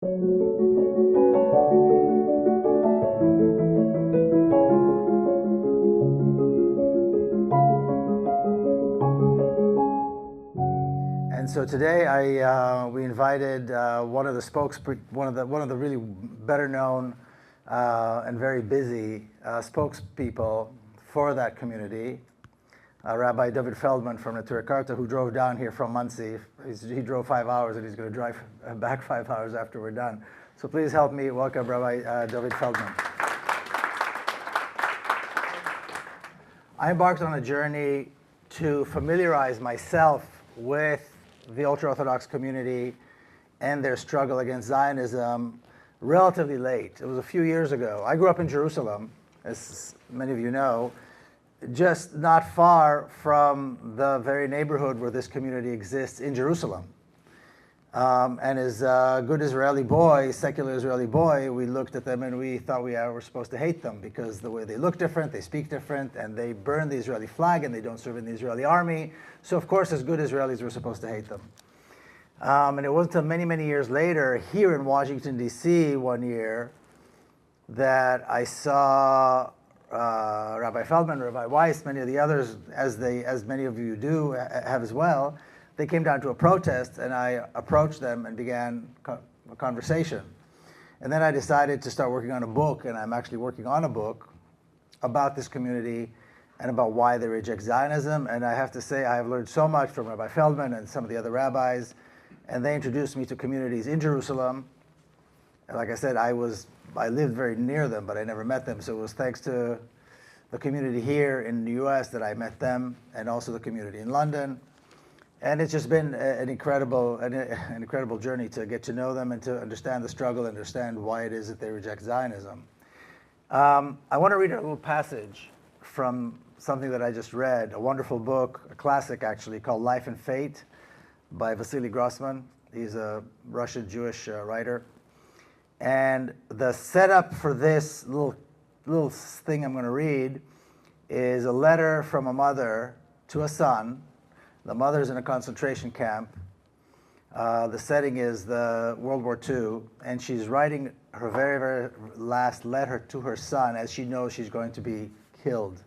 And so today we invited one of the really better known and very busy spokespeople for that community, Rabbi Dovid Feldman from Neturei Karta, who drove down here from Muncie. He drove 5 hours and he's going to drive back 5 hours after we're done. So please help me welcome Rabbi Dovid Feldman. I embarked on a journey to familiarize myself with the ultra-Orthodox community and their struggle against Zionism relatively late. It was a few years ago. I grew up in Jerusalem, as many of you know, just not far from the very neighborhood where this community exists in Jerusalem. And as a good Israeli boy, secular Israeli boy, we looked at them and we thought we were supposed to hate them because the way they look different, they speak different, and they burn the Israeli flag and they don't serve in the Israeli army. So of course, as good Israelis, we're supposed to hate them. And it wasn't until many, many years later, here in Washington, D.C. one year, that I saw Rabbi Feldman, Rabbi Weiss, many of the others, as many of you do have as well. They came down to a protest, and I approached them and began a conversation. And then I decided to start working on a book, and I'm actually working on a book about this community and about why they reject Zionism. And I have to say, I have learned so much from Rabbi Feldman and some of the other rabbis, and they introduced me to communities in Jerusalem. And like I said, I lived very near them, but I never met them. So it was thanks to the community here in the US that I met them, and also the community in London. And it's just been an incredible journey to get to know them and to understand the struggle, understand why it is that they reject Zionism. I want to read a little passage from something that I just read, a wonderful book, a classic actually, called Life and Fate by Vasily Grossman. He's a Russian Jewish writer. And the setup for this little thing I'm going to read is a letter from a mother to a son. The mother's in a concentration camp. The setting is the World War II, and she's writing her very, very last letter to her son as she knows she's going to be killed.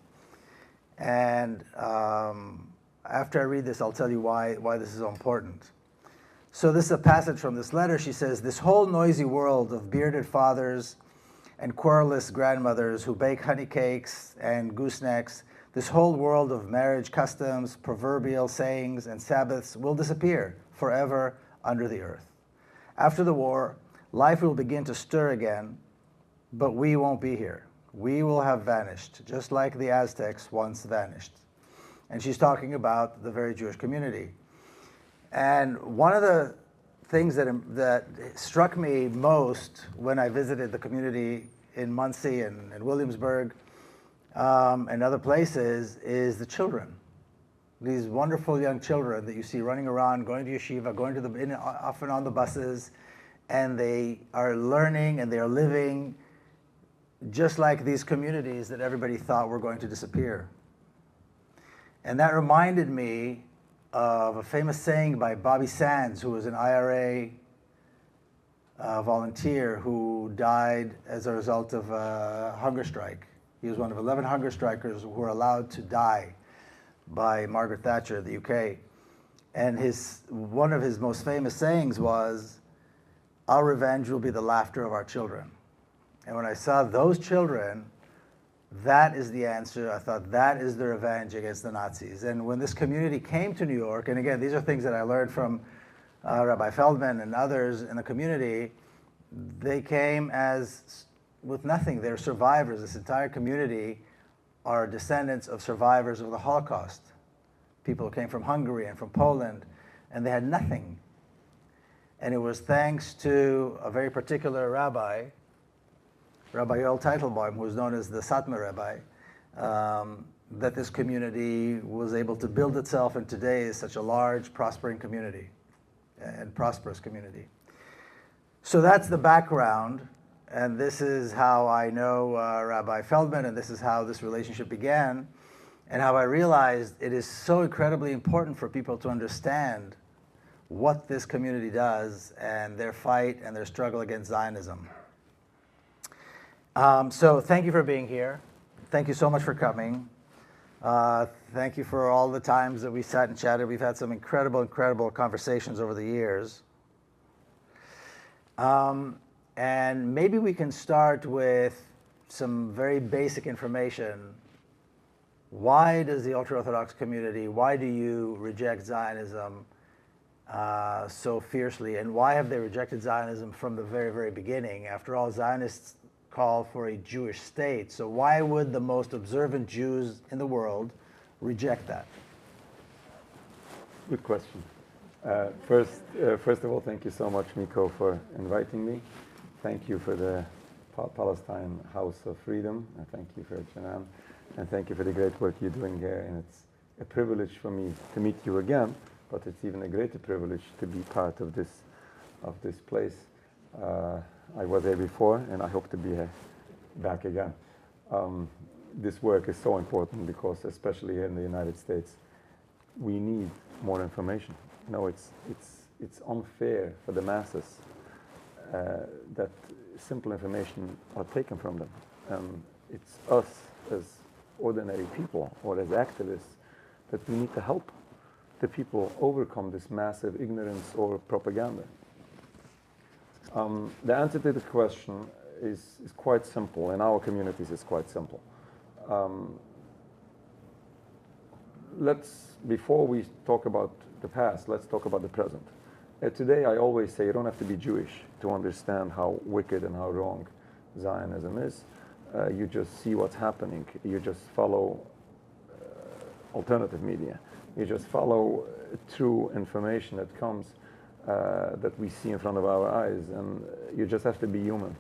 And after I read this, I'll tell you why this is so important. So this is a passage from this letter. She says, "This whole noisy world of bearded fathers and querulous grandmothers who bake honey cakes and goosenecks, this whole world of marriage customs, proverbial sayings, and Sabbaths will disappear forever under the earth. After the war, life will begin to stir again, but we won't be here. We will have vanished, just like the Aztecs once vanished." And she's talking about the very Jewish community. And one of the things that struck me most when I visited the community in Muncie and Williamsburg and other places is the children. These wonderful young children that you see running around, going to yeshiva, going to often on the buses, and they are learning and they are living just like these communities that everybody thought were going to disappear. And that reminded me of a famous saying by Bobby Sands, who was an IRA volunteer who died as a result of a hunger strike. He was one of 11 hunger strikers who were allowed to die by Margaret Thatcher of the UK. And one of his most famous sayings was, "Our revenge will be the laughter of our children." And when I saw those children, that is the answer. I thought that is the revenge against the Nazis. And when this community came to New York, and again, these are things that I learned from Rabbi Feldman and others in the community, they came with nothing. They're survivors. This entire community are descendants of survivors of the Holocaust. People who came from Hungary and from Poland, and they had nothing. And it was thanks to a very particular rabbi, Rabbi Yoel Teitelbaum, who was known as the Satmar Rabbi, that this community was able to build itself, and today is such a large, prospering community and prosperous community. So that's the background, and this is how I know Rabbi Feldman, and this is how this relationship began, and how I realized it is so incredibly important for people to understand what this community does and their fight and their struggle against Zionism. So thank you for being here. Thank you so much for coming. Thank you for all the times that we sat and chatted. We've had some incredible conversations over the years. And maybe we can start with some very basic information. Why does the ultra-Orthodox community, why do you reject Zionism so fiercely? And why have they rejected Zionism from the very beginning? After all, Zionists call for a Jewish state. So why would the most observant Jews in the world reject that? Good question. First of all, thank you so much, Miko, for inviting me. Thank you for the Palestine House of Freedom. And thank you for Janan. And thank you for the great work you're doing here. And it's a privilege for me to meet you again, but it's even a greater privilege to be part of this place. I was there before, and I hope to be back again. This work is so important because, especially here in the United States, we need more information. You know, it's unfair for the masses that simple information are taken from them. It's us as ordinary people or as activists that we need to help the people overcome this massive ignorance or propaganda. The answer to this question is quite simple. In our communities, it's quite simple. Before we talk about the past, let's talk about the present. Today, I always say you don't have to be Jewish to understand how wicked and how wrong Zionism is. You just see what's happening. You just follow alternative media. You just follow true information that comes that we see in front of our eyes. And you just have to be human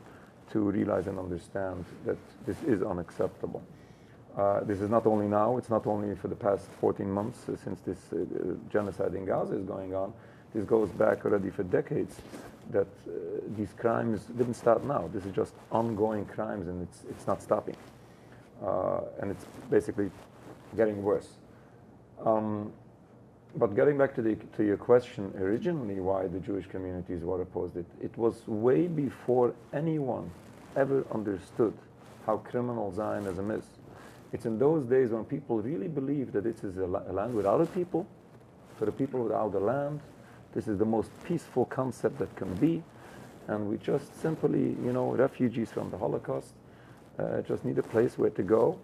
to realize and understand that this is unacceptable. This is not only now, it's not only for the past 14 months since this genocide in Gaza is going on. This goes back already for decades, that these crimes didn't start now. This is just ongoing crimes, and it's not stopping. And it's basically getting worse. But getting back to your question, originally why the Jewish communities were opposed, it was way before anyone ever understood how criminal Zionism is. It's in those days when people really believed that this is a land without a people, for the people without the land. This is the most peaceful concept that can be. And we just simply, refugees from the Holocaust, just need a place where to go.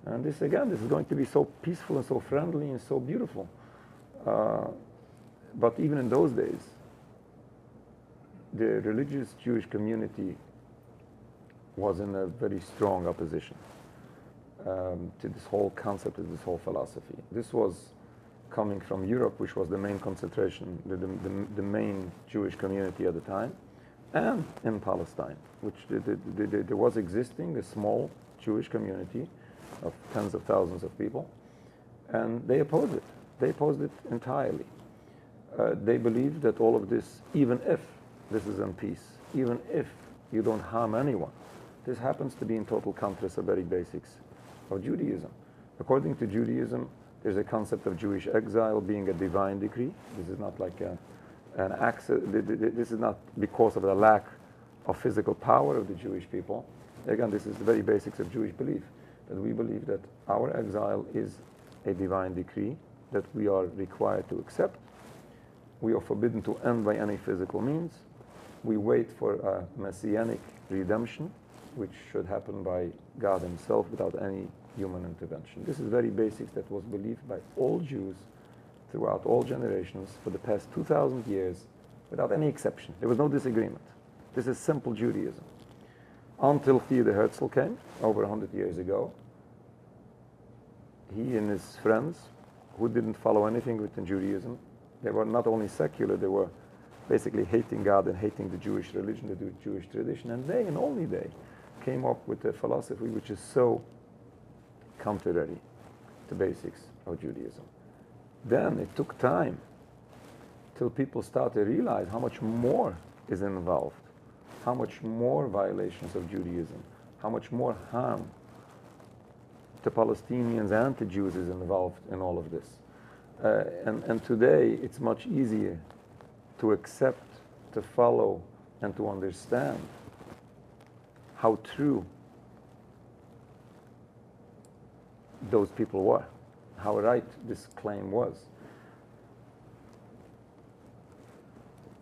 And this is going to be so peaceful and so friendly and so beautiful. But even in those days, the religious Jewish community was in a very strong opposition to this whole concept, to this whole philosophy. This was coming from Europe, which was the main concentration, the main Jewish community at the time, and in Palestine, which there was existing a small Jewish community of tens of thousands of people, and they opposed it. They opposed it entirely. They believed that all of this, even if this is in peace, even if you don't harm anyone, this happens to be in total contrast to the very basics of Judaism. According to Judaism, there's a concept of Jewish exile being a divine decree. This is not like an access. This is not because of the lack of physical power of the Jewish people. Again, this is the very basics of Jewish belief, that we believe that our exile is a divine decree that we are required to accept. We are forbidden to end by any physical means. We wait for a messianic redemption, which should happen by God himself without any human intervention. This is very basics that was believed by all Jews throughout all generations for the past 2,000 years without any exception. There was no disagreement. This is simple Judaism. Until Theodor Herzl came over 100 years ago. He and his friends, who didn't follow anything within Judaism, they were not only secular, they were basically hating God and hating the Jewish religion, the Jewish tradition, and they, and only they, came up with a philosophy which is so contrary to basics of Judaism. Then it took time till people started to realize how much more is involved, how much more violations of Judaism, how much more harm to Palestinians and to Jews is involved in all of this. And today it's much easier to accept, to follow, and to understand how true those people were, how right this claim was.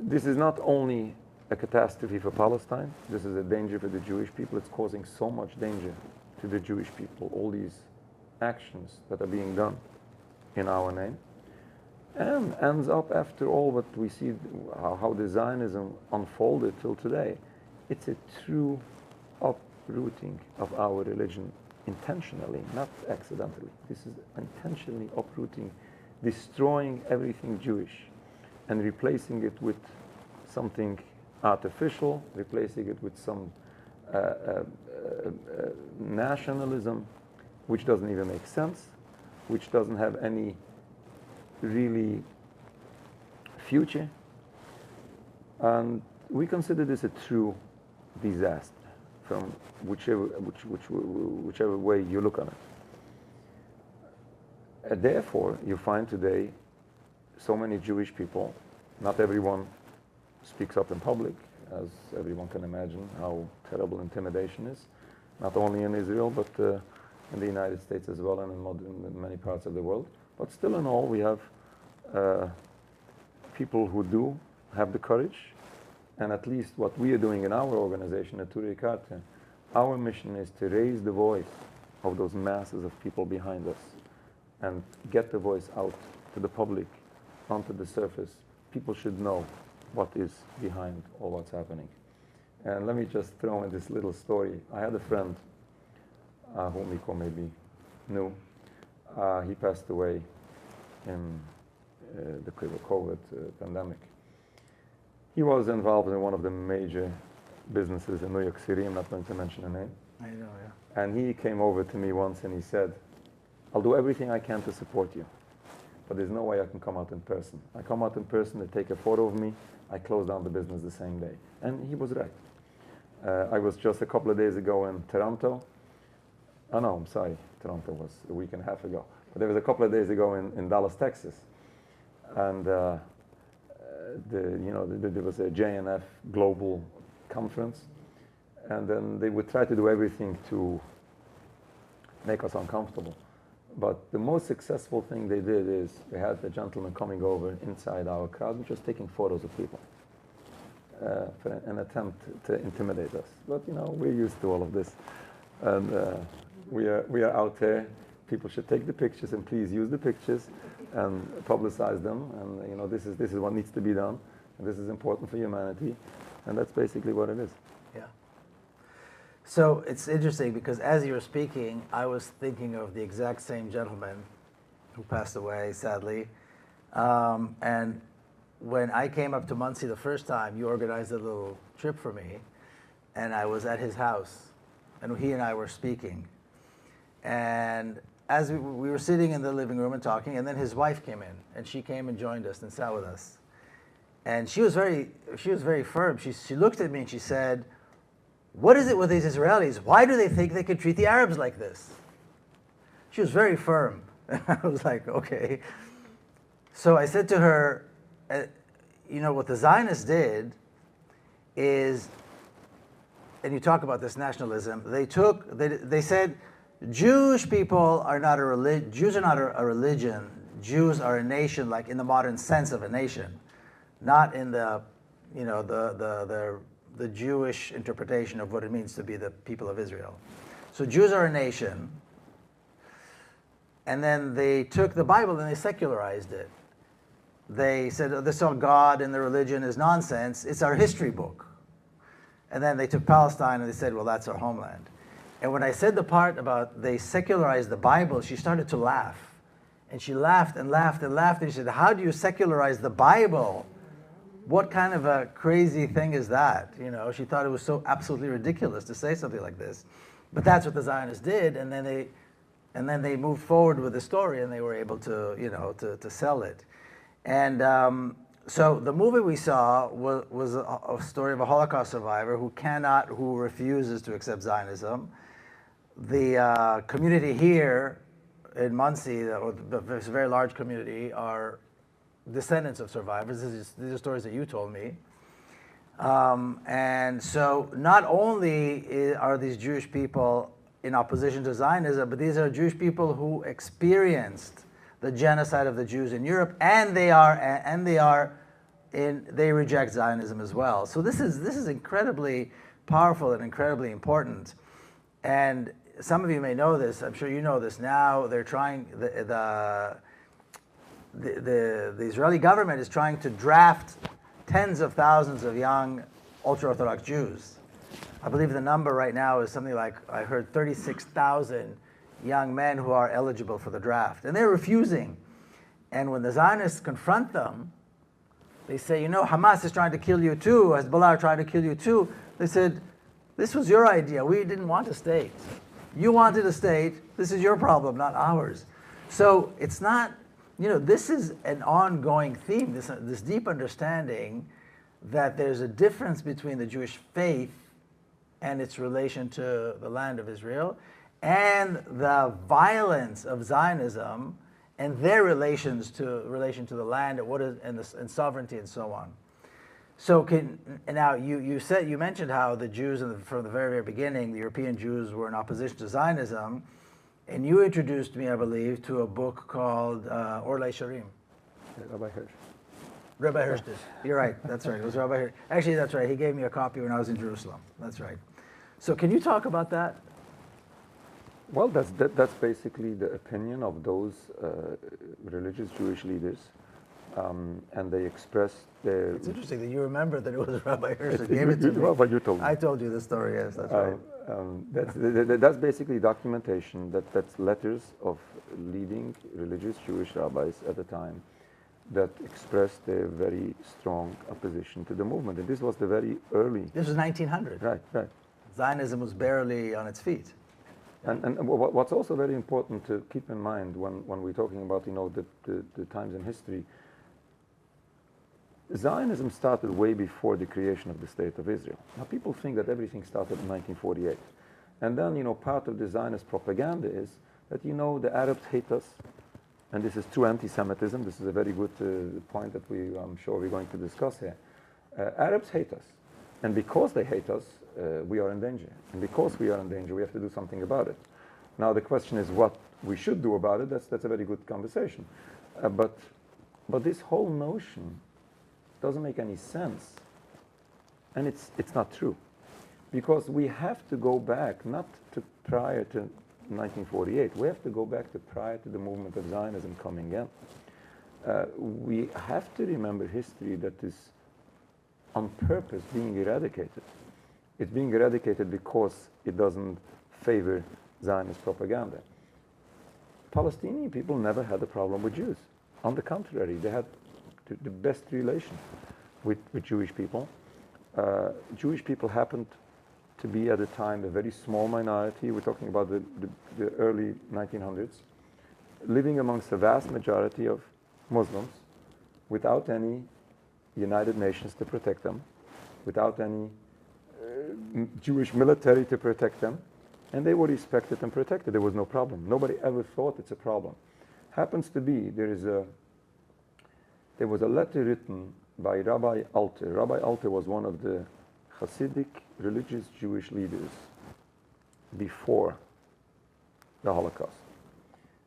This is not only a catastrophe for Palestine, this is a danger for the Jewish people. It's causing so much danger to the Jewish people, all these actions that are being done in our name. And ends up, after all, what we see, how the Zionism unfolded till today. It's a true uprooting of our religion intentionally, not accidentally. This is intentionally uprooting, destroying everything Jewish and replacing it with something artificial, replacing it with some nationalism which doesn't even make sense, which doesn't have any really future. And we consider this a true disaster from whichever way you look on it. Therefore, you find today so many Jewish people, not everyone speaks up in public, as everyone can imagine how terrible intimidation is, not only in Israel, but in the United States as well, and in many parts of the world. But still in all, we have people who do have the courage, and at least what we are doing in our organization, Neturei Karta, our mission is to raise the voice of those masses of people behind us and get the voice out to the public, onto the surface. People should know what is behind all what's happening. And let me just throw in this little story. I had a friend whom Miko maybe knew. He passed away in the COVID pandemic. He was involved in one of the major businesses in New York City. I'm not going to mention the name. I know, yeah. And he came over to me once and he said, I'll do everything I can to support you, but there's no way I can come out in person. I come out in person, they take a photo of me, I close down the business the same day. And he was right. I was just a couple of days ago in Toronto. Oh no, I'm sorry, Toronto was a week and a half ago. But there was a couple of days ago in Dallas, Texas. And there was a JNF global conference. And then they would try to do everything to make us uncomfortable. But the most successful thing they did is they had the gentleman coming over inside our crowd and just taking photos of people for an attempt to intimidate us. But we're used to all of this, and we are out there. People should take the pictures and please use the pictures and publicize them. And this is what needs to be done. And this is important for humanity, and that's basically what it is. Yeah. So it's interesting because as you were speaking, I was thinking of the exact same gentleman who passed away, sadly. And when I came up to Muncie the first time, you organized a little trip for me, and I was at his house, and he and I were speaking. And as we were sitting in the living room and talking, and then his wife came in, and she came and joined us and sat with us. And she was very firm. She looked at me and she said, "What is it with these Israelis? Why do they think they can treat the Arabs like this?" She was very firm. I was like, okay. So I said to her, what the Zionists did is, and you talk about this nationalism, they said, Jewish people are not a religion. Jews are not a religion. Jews are a nation, like in the modern sense of a nation, not in the Jewish interpretation of what it means to be the people of Israel. So Jews are a nation, and then they took the Bible and they secularized it. They said, this all God and the religion is nonsense. It's our history book. And then they took Palestine and they said, well, that's our homeland. And when I said the part about they secularized the Bible, she started to laugh. And she laughed and laughed and laughed. And she said, how do you secularize the Bible? What kind of a crazy thing is that? She thought it was so absolutely ridiculous to say something like this. But that's what the Zionists did. And then they moved forward with the story, and they were able to, to sell it. And so the movie we saw was a story of a Holocaust survivor who refuses to accept Zionism. The community here in Muncie, this very large community, are descendants of survivors. These are stories that you told me. And so not only are these Jewish people in opposition to Zionism, but these are Jewish people who experienced the genocide of the Jews in Europe, and they reject Zionism as well. So this is incredibly powerful and incredibly important. And some of you may know this. I'm sure you know this now. They're trying the Israeli government is trying to draft tens of thousands of young ultra-Orthodox Jews. I believe the number right now is something like, I heard 36,000 young men who are eligible for the draft. And they're refusing. And when the Zionists confront them, they say, you know, Hamas is trying to kill you too, Hezbollah are trying to kill you too. They said, this was your idea. We didn't want a state. You wanted a state. This is your problem, not ours. So it's not, you know, this is an ongoing theme, this deep understanding that there's a difference between the Jewish faith and its relation to the land of Israel and the violence of Zionism and their relation to the land and sovereignty and so on. So now you mentioned how the Jews from the very, very beginning, the European Jews were in opposition to Zionism, and you introduced me, I believe, to a book called Orlei Sharim. Rabbi Hirsch. Rabbi Hirsch did. You're right. That's right. It was Rabbi Hirsch. Actually, that's right. He gave me a copy when I was in Jerusalem. That's right. So can you talk about that? Well, that's basically the opinion of those religious Jewish leaders, and they expressed their... It's interesting that you remember that it was Rabbi Hirsch that gave it to me. Well, but you told me. I told you the story, yes, that's right. That's basically documentation, that's letters of leading religious Jewish rabbis at the time that expressed their very strong opposition to the movement. And this was the very early... This was 1900. Right. Zionism was barely on its feet. And what's also very important to keep in mind when we're talking about, you know, the times in history, Zionism started way before the creation of the State of Israel. Now, people think that everything started in 1948. And then, you know, part of the Zionist propaganda is that, you know, the Arabs hate us. And this is true anti-Semitism. This is a very good point that I'm sure we're going to discuss here. Arabs hate us. And because they hate us, we are in danger. And because we are in danger, we have to do something about it. Now, the question is what we should do about it. That's a very good conversation. But this whole notion doesn't make any sense. And it's not true. Because we have to go back, not to prior to 1948. We have to go back to prior to the movement of Zionism coming in. We have to remember history that is on purpose being eradicated. It's being eradicated because it doesn't favor Zionist propaganda. Palestinian people never had a problem with Jews. On the contrary, they had the best relation with Jewish people. Jewish people happened to be at the time a very small minority. We're talking about the early 1900s, living amongst a vast majority of Muslims without any United Nations to protect them, without any Jewish military to protect them, and they were respected and protected. There was no problem. Nobody ever thought it's a problem. Happens to be there was a letter written by Rabbi Alter. Rabbi Alter was one of the Hasidic religious Jewish leaders before the Holocaust.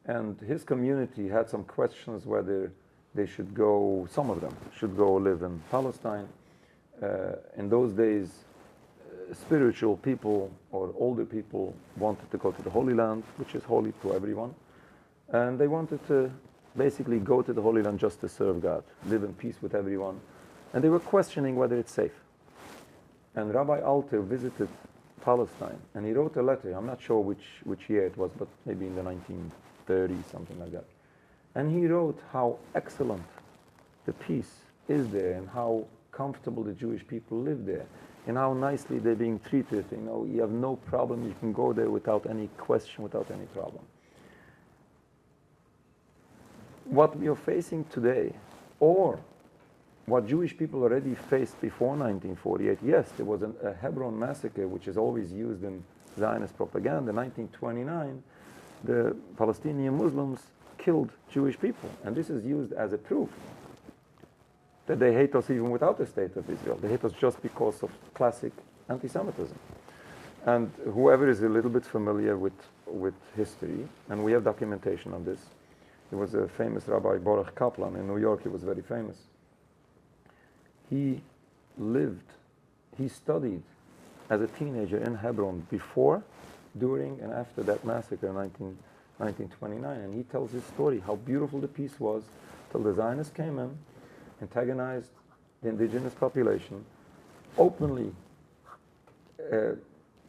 And his community had some questions whether they should go, some of them should go live in Palestine. In those days, spiritual people or older people wanted to go to the Holy Land, which is holy to everyone. And they wanted to basically go to the Holy Land just to serve God, live in peace with everyone. And they were questioning whether it's safe. And Rabbi Alter visited Palestine, and he wrote a letter. I'm not sure which year it was, but maybe in the 1930s, something like that. And he wrote how excellent the peace is there, and how comfortable the Jewish people live there, and how nicely they're being treated. You know, you have no problem. You can go there without any question, without any problem. What we are facing today, or what Jewish people already faced before 1948, yes, there was a Hebron massacre, which is always used in Zionist propaganda. In 1929, the Palestinian Muslims killed Jewish people, and this is used as a proof that they hate us even without the state of Israel. They hate us just because of classic anti-Semitism. And whoever is a little bit familiar with history, and we have documentation on this, there was a famous Rabbi Baruch Kaplan in New York. He was very famous. He studied as a teenager in Hebron before, during, and after that massacre in 1929. And he tells his story, how beautiful the peace was till the Zionists came in, antagonized the indigenous population, openly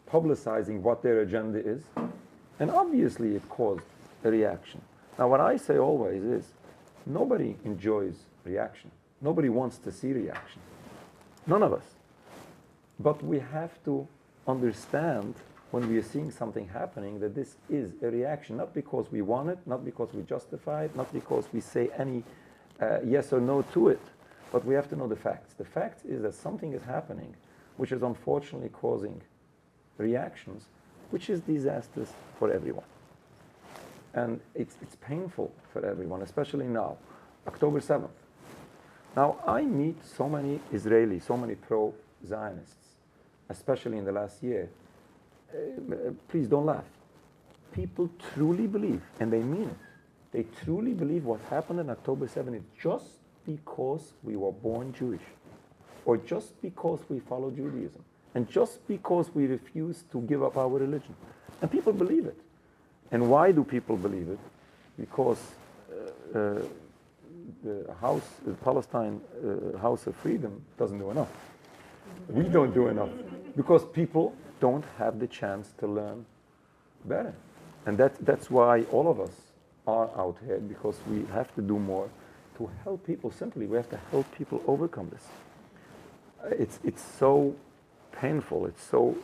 publicizing what their agenda is, and obviously it caused a reaction. Now, what I say always is, nobody enjoys reaction. Nobody wants to see reaction. None of us. But we have to understand when we are seeing something happening that this is a reaction, not because we want it, not because we justify it, not because we say any yes or no to it, but we have to know the facts. The fact is that something is happening which is unfortunately causing reactions, which is disastrous for everyone. And it's painful for everyone, especially now, October 7th. Now, I meet so many Israelis, so many pro-Zionists, especially in the last year. Please don't laugh. People truly believe, and they mean it, they truly believe what happened on October 7th is just because we were born Jewish, or just because we follow Judaism, and just because we refuse to give up our religion. And people believe it. And why do people believe it? Because the Palestine House of Freedom doesn't do enough. We don't do enough. Because people don't have the chance to learn better. And that's why all of us are out here, because we have to do more to help people. Simply, we have to help people overcome this. It's so painful, it's so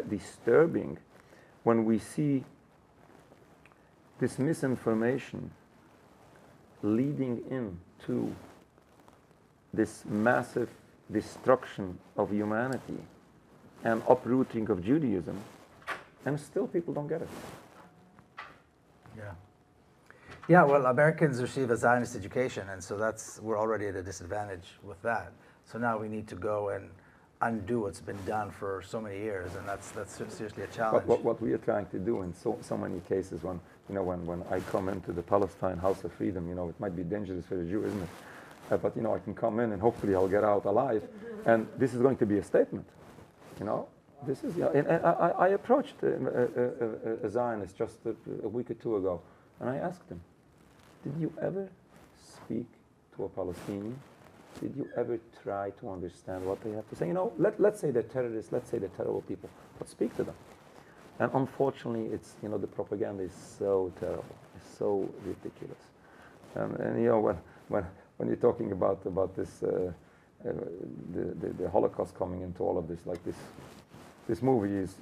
disturbing when we see this misinformation leading into this massive destruction of humanity and uprooting of Judaism, and still people don't get it. Yeah. Yeah, well, Americans receive a Zionist education, and so we're already at a disadvantage with that. So now we need to go and undo what's been done for so many years, and that's seriously a challenge. But what we are trying to do in so many cases, when I come into the Palestine House of Freedom, it might be dangerous for a Jew, isn't it? But I can come in and hopefully I'll get out alive, and this is going to be a statement. This is. And I approached a Zionist just a week or two ago, and I asked him, "Did you ever speak to a Palestinian? Did you ever try to understand what they have to say? Let's say they're terrorists, let's say they're terrible people, but speak to them." And unfortunately, it's the propaganda is so terrible, it's so ridiculous. And when you're talking about this the Holocaust coming into all of this, like this movie is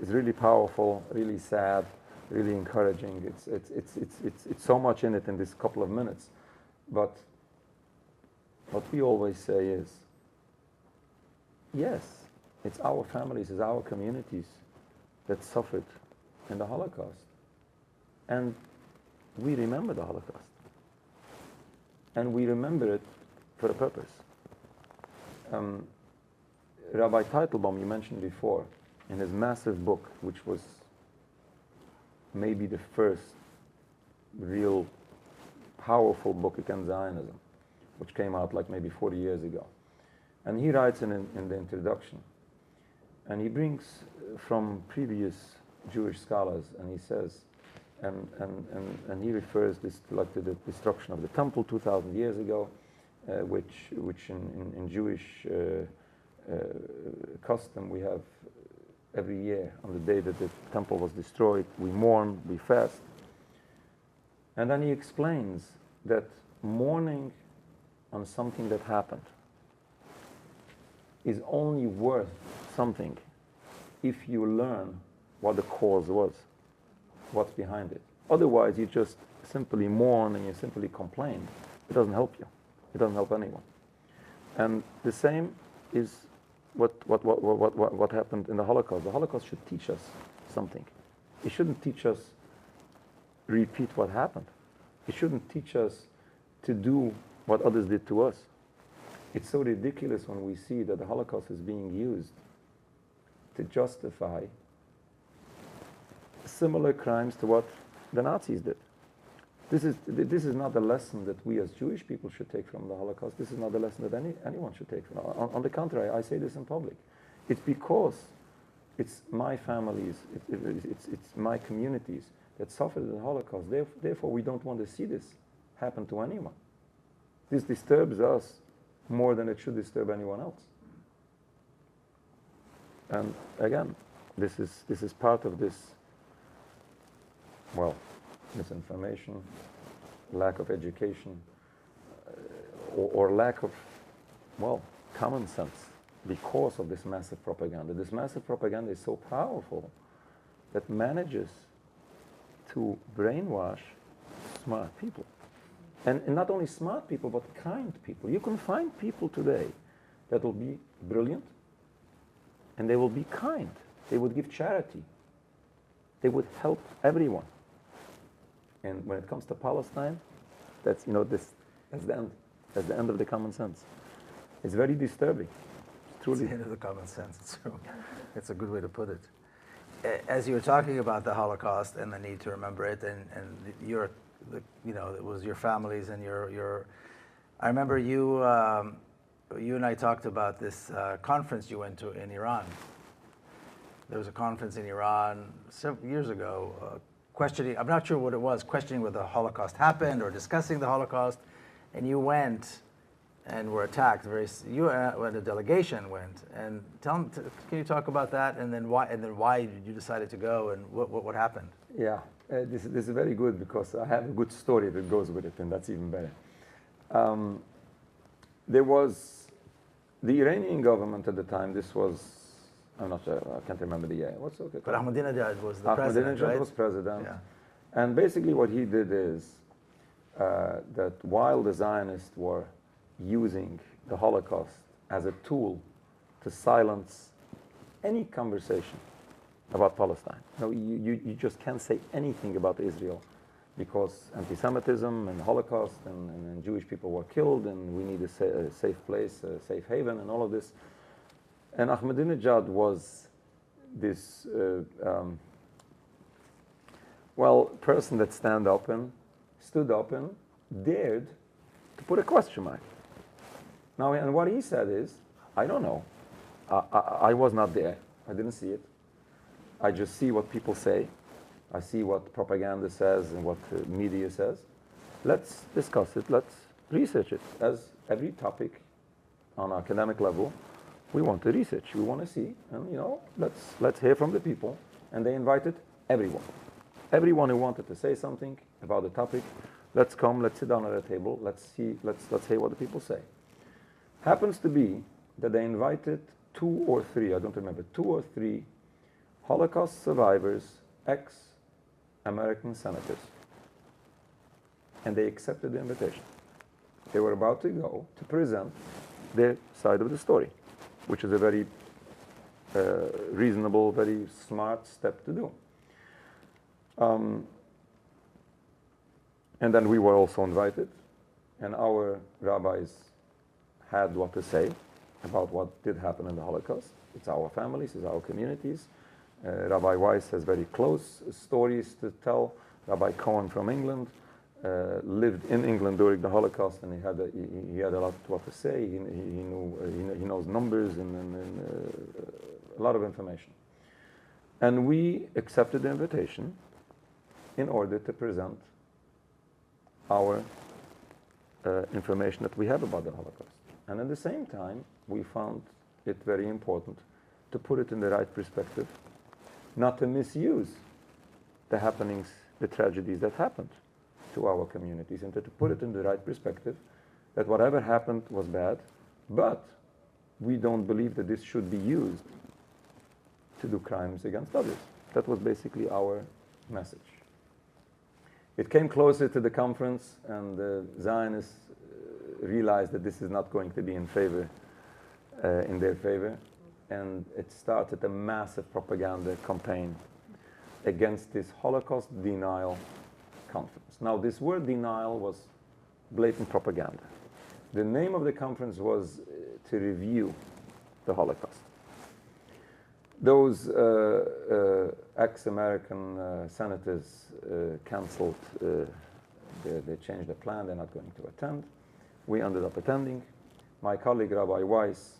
really powerful, really sad, really encouraging. It's so much in it in this couple of minutes, but what we always say is, yes, it's our families, it's our communities that suffered in the Holocaust. And we remember the Holocaust. And we remember it for a purpose. Rabbi Teitelbaum, you mentioned before, in his massive book, which was maybe the first real powerful book against Zionism, which came out like maybe 40 years ago. And he writes in the introduction, and he brings from previous Jewish scholars, and he says, and he refers this to the destruction of the temple 2,000 years ago, which in Jewish custom we have every year on the day that the temple was destroyed, we mourn, we fast. And then he explains that mourning on something that happened is only worth something if you learn what the cause was, what's behind it. Otherwise, you just simply mourn and you simply complain. It doesn't help you. It doesn't help anyone. And the same is what happened in the Holocaust. The Holocaust should teach us something. It shouldn't teach us repeat what happened. It shouldn't teach us to do what others did to us. It's so ridiculous when we see that the Holocaust is being used to justify similar crimes to what the Nazis did. This is not a lesson that we as Jewish people should take from the Holocaust. This is not a lesson that anyone should take from. On the contrary, I say this in public. It's because it's my families, it's my communities that suffered the Holocaust. Therefore, we don't want to see this happen to anyone. This disturbs us more than it should disturb anyone else. And again, this is part of this, well, misinformation, lack of education, or lack of, well, common sense because of this massive propaganda. This massive propaganda is so powerful that manages to brainwash smart people. And not only smart people, but kind people. You can find people today that will be brilliant, and they will be kind. They would give charity. They would help everyone. And when it comes to Palestine, that's the end. That's the end of the common sense. It's very disturbing. It's truly the end of the common sense. It's true. It's a good way to put it. As you were talking about the Holocaust and the need to remember it, and it was your families and your. I remember you and I talked about this conference you went to in Iran. There was a conference in Iran several years ago, questioning. I'm not sure what it was, questioning whether the Holocaust happened or discussing the Holocaust, and you went and were attacked. You and a delegation went. And can you talk about that, and then why you decided to go, and what happened? Yeah, this is very good because I have a good story that goes with it, and that's even better. There was the Iranian government at the time. This was, I'm not sure, I can't remember the year. What's okay? But Ahmadinejad was the president, right? Ahmadinejad was president. Yeah. And basically what he did is that while the Zionists were using the Holocaust as a tool to silence any conversation about Palestine. No, you just can't say anything about Israel because anti-Semitism and Holocaust and Jewish people were killed, and we need a safe place, a safe haven, and all of this. And Ahmadinejad was this person that stood up and dared to put a question mark. Now, and what he said is, I don't know. I was not there. I didn't see it. I just see what people say. I see what propaganda says and what media says. Let's discuss it. Let's research it. As every topic on academic level, we want to research. We want to see. And, let's hear from the people. And they invited everyone. Everyone who wanted to say something about the topic, let's come, let's sit down at a table, let's hear what the people say. Happens to be that they invited 2 or 3, I don't remember, 2 or 3 Holocaust survivors, ex-American senators. And they accepted the invitation. They were about to go to present their side of the story, which is a very reasonable, very smart step to do. And then we were also invited, and our rabbis had what to say about what did happen in the Holocaust. It's our families, it's our communities. Rabbi Weiss has very close stories to tell. Rabbi Cohen from England lived in England during the Holocaust, and he had a lot what to say. He knows numbers and a lot of information. And we accepted the invitation in order to present our information that we have about the Holocaust. And at the same time, we found it very important to put it in the right perspective, not to misuse the happenings, the tragedies that happened to our communities, and to put it in the right perspective, that whatever happened was bad, but we don't believe that this should be used to do crimes against others. That was basically our message. It came closer to the conference, and the Zionists realized that this is not going to be in their favor, and it started a massive propaganda campaign against this Holocaust denial conference. Now, this word denial was blatant propaganda. The name of the conference was to review the Holocaust. Those ex-American senators canceled, they changed the plan, they're not going to attend. We ended up attending. My colleague, Rabbi Weiss,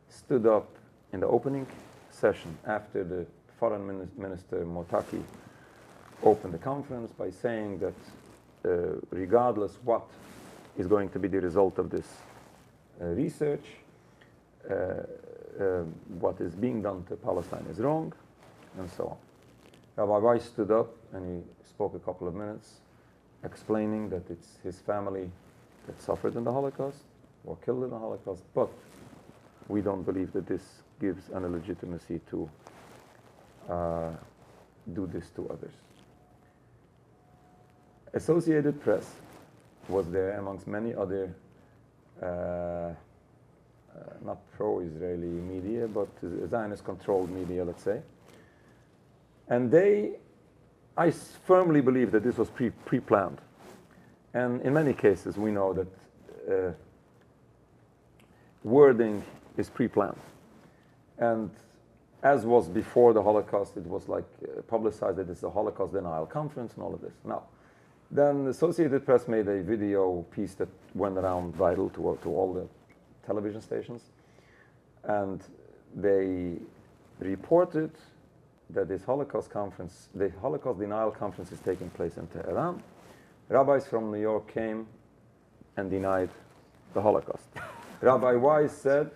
stood up in the opening session after the foreign minister Motaki opened the conference by saying that regardless what is going to be the result of this research, what is being done to Palestine is wrong, and so on. Rabbi Weiss stood up and he spoke a couple of minutes explaining that it's his family that suffered in the Holocaust or killed in the Holocaust, but we don't believe that this gives any legitimacy to do this to others. Associated Press was there amongst many other not pro-Israeli media, but Zionist-controlled media, let's say. And I firmly believe that this was pre-planned. And in many cases, we know that wording is pre-planned. And as was before the Holocaust, it was like publicized that it's a Holocaust denial conference and all of this. Now, then the Associated Press made a video piece that went around viral to all the television stations. And they reported that this Holocaust conference, the Holocaust denial conference is taking place in Tehran. Rabbis from New York came and denied the Holocaust. Rabbi Weiss said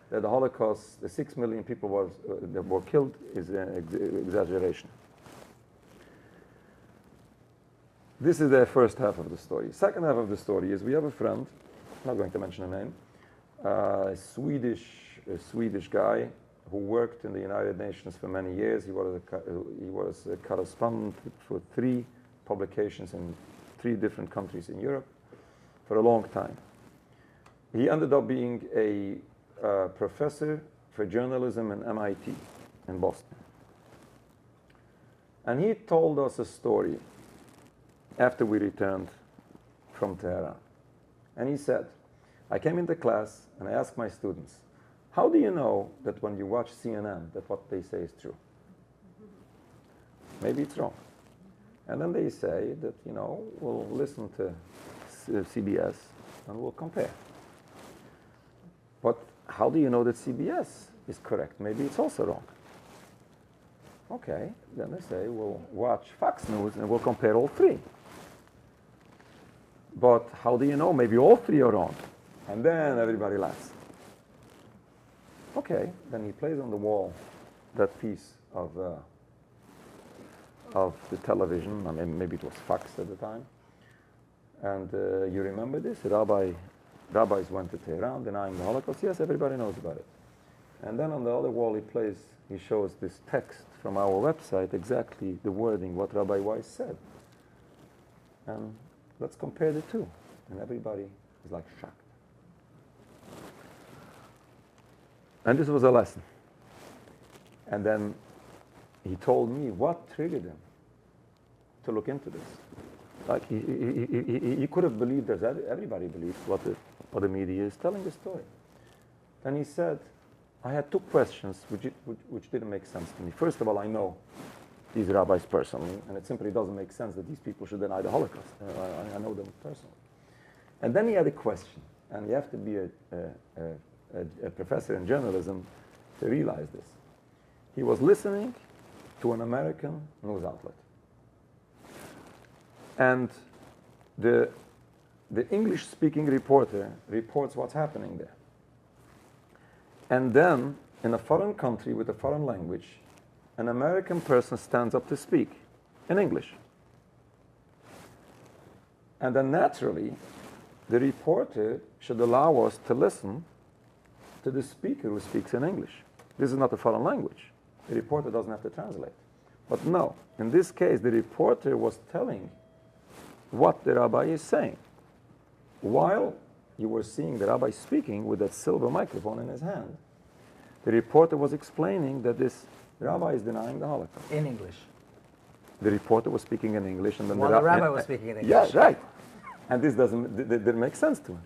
that the Holocaust, the 6 million people that were killed, is an exaggeration. This is the first half of the story. Second half of the story is we have a friend, I'm not going to mention a name, a Swedish guy who worked in the United Nations for many years. He was a correspondent for 3 publications in 3 different countries in Europe for a long time. He ended up being a professor for journalism in MIT in Boston. And he told us a story after we returned from Tehran. And he said, I came into class and I asked my students, how do you know that when you watch CNN that what they say is true? Maybe it's wrong. And then they say that, you know, we'll listen to CBS and we'll compare. But how do you know that CBS is correct? Maybe it's also wrong. Okay, then they say we'll watch Fox News and we'll compare all 3. But how do you know? Maybe all 3 are wrong. And then everybody laughs. Okay, then he plays on the wall that piece of the television. I mean, maybe it was Fox at the time. And you remember this? Rabbis went to Tehran denying the Holocaust. Yes, everybody knows about it. And then on the other wall he shows this text from our website, exactly the wording, what Rabbi Weiss said. And let's compare the 2. And everybody is like shocked. And this was a lesson. And then he told me what triggered him to look into this. Like he could have believed, as everybody believes, what the media is telling the story. And he said, I had 2 questions which didn't make sense to me. First of all, I know these rabbis personally, and it simply doesn't make sense that these people should deny the Holocaust. I know them personally. And then he had a question, and you have to be a professor in journalism to realize this. He was listening to an American news outlet. And the English-speaking reporter reports what's happening there. And then, in a foreign country with a foreign language, an American person stands up to speak in English. And then naturally, the reporter should allow us to listen to the speaker who speaks in English. This is not a foreign language. The reporter doesn't have to translate. But no, in this case, the reporter was telling what the rabbi is saying, while you were seeing the rabbi speaking with that silver microphone in his hand. The reporter was explaining that this rabbi is denying the Holocaust. In English. The reporter was speaking in English, and then the rabbi was speaking in English. Yeah, right. And this didn't make sense to him.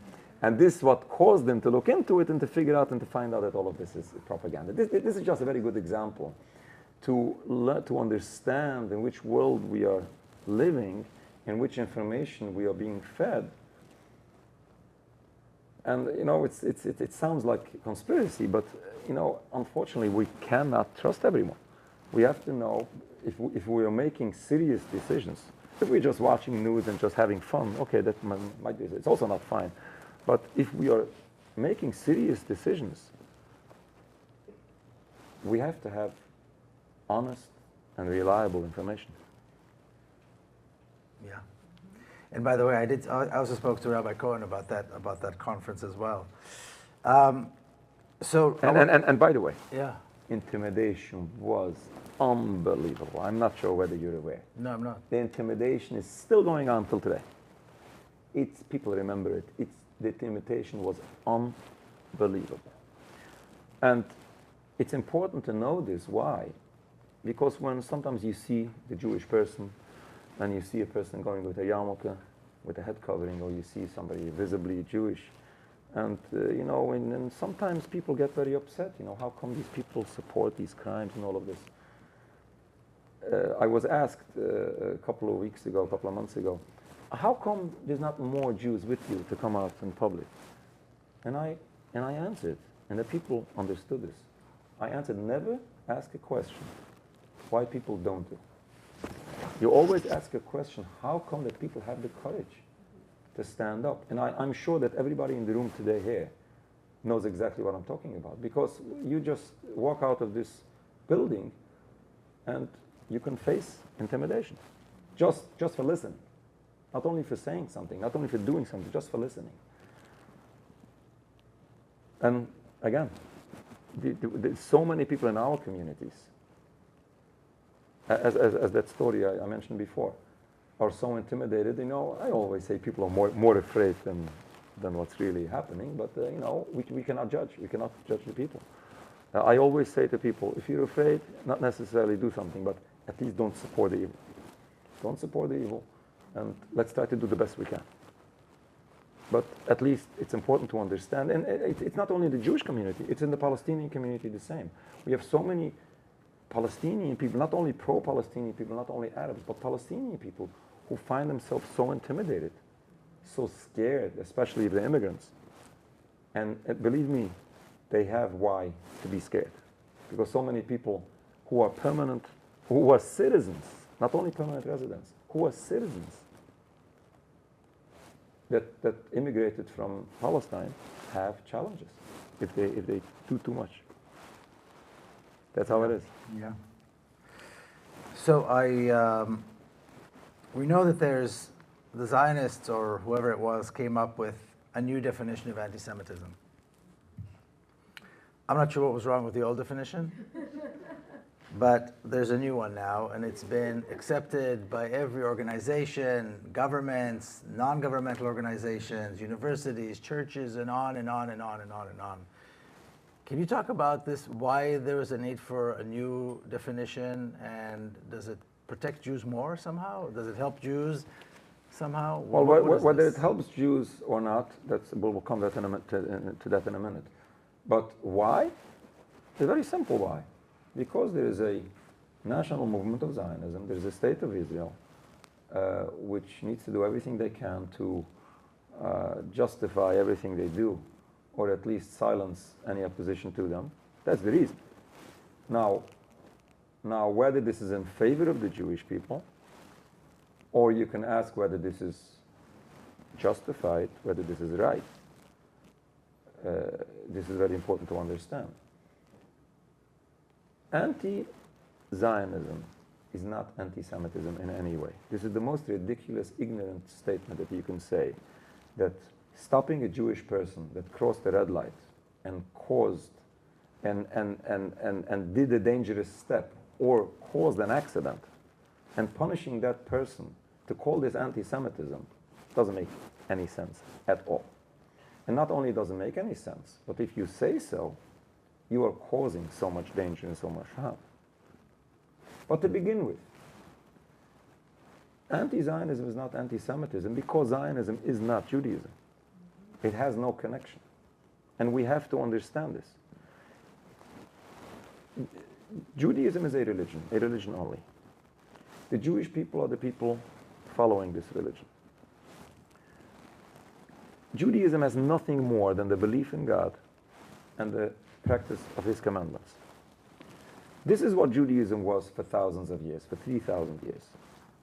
And this is what caused them to look into it and to figure out and to find out that all of this is propaganda. This is just a very good example to understand in which world we are living, in which information we are being fed. And it sounds like conspiracy, but unfortunately we cannot trust everyone. We have to know if we are making serious decisions. If we're just watching news and just having fun, okay, that might be, it's also not fine. But if we are making serious decisions, we have to have honest and reliable information. Yeah. And by the way, I also spoke to Rabbi Cohen about that conference as well. And by the way, yeah, intimidation was unbelievable. I'm not sure whether you're aware. No, I'm not. The intimidation is still going on till today. People remember it. The intimidation was unbelievable. And it's important to know this. Why? Because when sometimes you see the Jewish person and you see a person going with a yarmulke, with a head covering, or you see somebody visibly Jewish, and and sometimes people get very upset. How come these people support these crimes and all of this? I was asked a couple of months ago, how come there's not more Jews with you to come out in public? And I answered, and the people understood this. I answered, never ask a question why people don't do. You always ask a question, how come that people have the courage to stand up? And I'm sure that everybody in the room today here knows exactly what I'm talking about, because you just walk out of this building and you can face intimidation just for listening. Not only for saying something, not only for doing something, just for listening. And again, there's so many people in our communities, as that story I mentioned before, are so intimidated. I always say people are more afraid than what's really happening, but we cannot judge. We cannot judge the people. I always say to people, if you're afraid, not necessarily do something, but at least don't support the evil. Don't support the evil. And let's try to do the best we can. But at least it's important to understand, and it's not only the Jewish community, it's in the Palestinian community the same. We have so many Palestinian people, not only pro-Palestinian people, not only Arabs, but Palestinian people who find themselves so intimidated, so scared, especially the immigrants. And believe me, they have why to be scared. Because so many people who are permanent, who are citizens, not only permanent residents, who are citizens, that immigrated from Palestine have challenges if they do too much. That's how it is. Yeah. So we know that the Zionists or whoever it was came up with a new definition of anti-Semitism. I'm not sure what was wrong with the old definition, but there's a new one now, and it's been accepted by every organization, governments, non-governmental organizations, universities, churches, and on and on and on and on and on. Can you talk about this, why there is a need for a new definition, and does it protect Jews more somehow? Does it help Jews somehow? Well, whether it helps Jews or not, we'll come to that in a minute. But why? It's a very simple why. Because there is a national movement of Zionism, there is a state of Israel, which needs to do everything they can to justify everything they do, or at least silence any opposition to them. That's the reason. Now, whether this is in favor of the Jewish people, or you can ask whether this is justified, whether this is right. This is very important to understand. Anti-Zionism is not anti-Semitism in any way. This is the most ridiculous, ignorant statement that you can say, that stopping a Jewish person that crossed the red light and caused and did a dangerous step or caused an accident, and punishing that person, to call this anti-Semitism doesn't make any sense at all. And not only does it make any sense, but if you say so, you are causing so much danger and so much harm. But to begin with, anti-Zionism is not anti-Semitism because Zionism is not Judaism. It has no connection. And we have to understand this. Judaism is a religion only. The Jewish people are the people following this religion. Judaism has nothing more than the belief in God and the practice of His commandments. This is what Judaism was for thousands of years, for 3,000 years.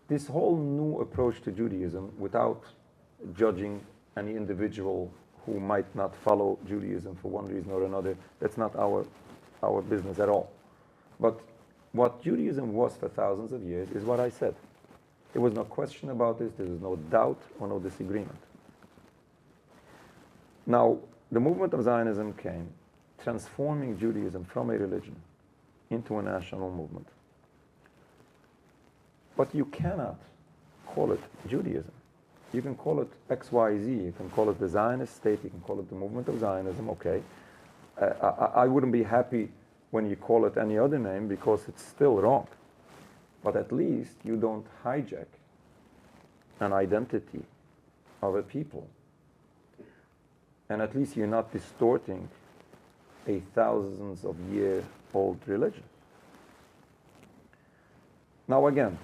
This whole new approach to Judaism, without judging any individual who might not follow Judaism for one reason or another, that's not our business at all. But what Judaism was for thousands of years is what I said. There was no question about this, there was no doubt or no disagreement. Now, the movement of Zionism came, transforming Judaism from a religion into a national movement. But you cannot call it Judaism. You can call it XYZ, you can call it the Zionist state, you can call it the movement of Zionism, okay. I wouldn't be happy when you call it any other name because it's still wrong. But at least you don't hijack an identity of a people. And at least you're not distorting a thousands of year old religion. Now again,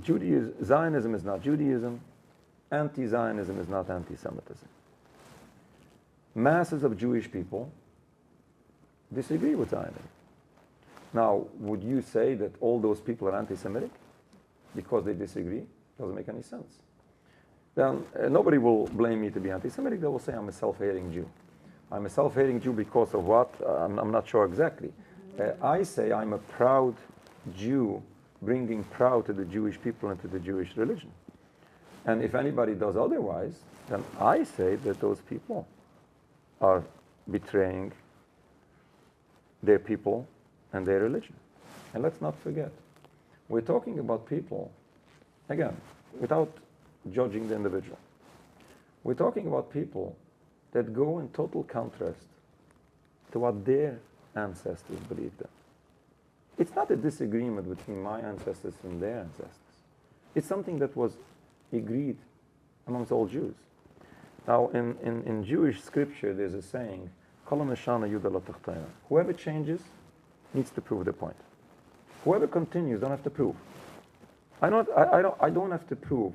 Zionism is not Judaism, anti-Zionism is not anti-Semitism. Masses of Jewish people disagree with Zionism. Now, would you say that all those people are anti-Semitic because they disagree? Doesn't make any sense. Then nobody will blame me to be anti-Semitic. They will say I'm a self-hating Jew. I'm a self-hating Jew because of what? I'm not sure exactly. I say I'm a proud Jew, bringing proud to the Jewish people and to the Jewish religion. And if anybody does otherwise, then I say that those people are betraying their people and their religion. And let's not forget, we're talking about people, again, without judging the individual. We're talking about people that go in total contrast to what their ancestors believed in. It's not a disagreement between my ancestors and their ancestors. It's something that was agreed amongst all Jews. Now, in Jewish scripture, there's a saying, whoever changes needs to prove the point. Whoever continues don't have to prove. I don't have to prove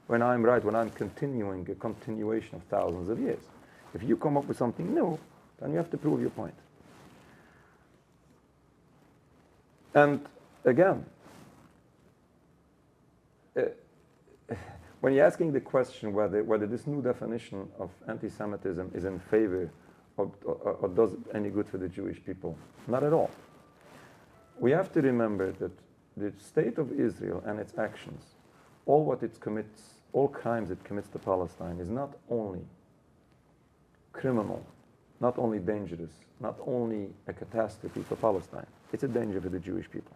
when I'm right, when I'm continuing a continuation of thousands of years. If you come up with something new, then you have to prove your point. And again, when you're asking the question whether this new definition of anti-Semitism is in favor or does any good for the Jewish people, not at all. We have to remember that the state of Israel and its actions, all crimes it commits to Palestine is not only criminal, not only dangerous, not only a catastrophe for Palestine, it's a danger for the Jewish people.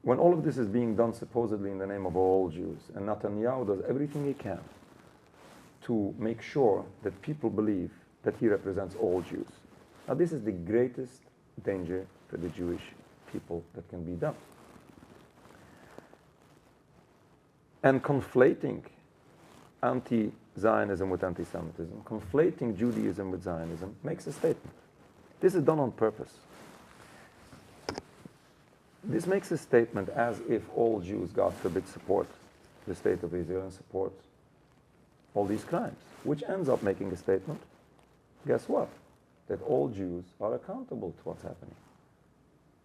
When all of this is being done supposedly in the name of all Jews, and Netanyahu does everything he can to make sure that people believe that he represents all Jews. Now this is the greatest danger for the Jewish people that can be done. And conflating anti-Zionism with anti-Semitism, conflating Judaism with Zionism makes a statement. This is done on purpose. This makes a statement as if all Jews, God forbid, support the state of Israel and support all these crimes, which ends up making a statement, guess what? That all Jews are accountable to what's happening.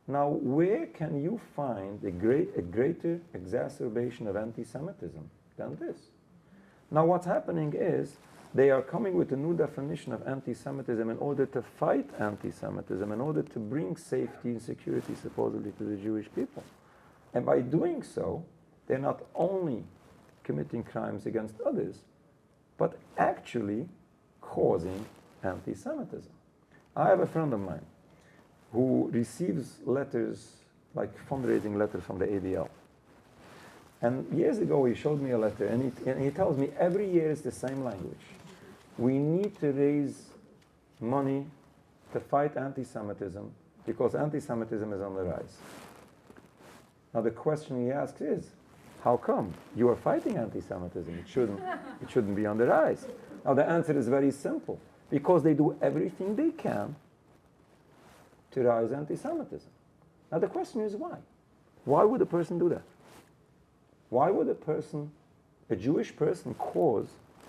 Now, where can you find a greater exacerbation of anti-Semitism than this? Now, what's happening is they are coming with a new definition of anti-Semitism in order to fight anti-Semitism, in order to bring safety and security, supposedly, to the Jewish people. And by doing so, they're not only committing crimes against others, but actually causing anti-Semitism. I have a friend of mine who receives letters, like fundraising letters from the ADL. And years ago, he showed me a letter, and he tells me every year it's the same language. We need to raise money to fight anti-Semitism because anti-Semitism is on the rise. Now the question he asks is, How come? You are fighting anti-Semitism. It shouldn't be on the rise. Now, the answer is very simple. Because they do everything they can to rise anti-Semitism. Now, the question is why? Why would a person do that? Why would a Jewish person, cause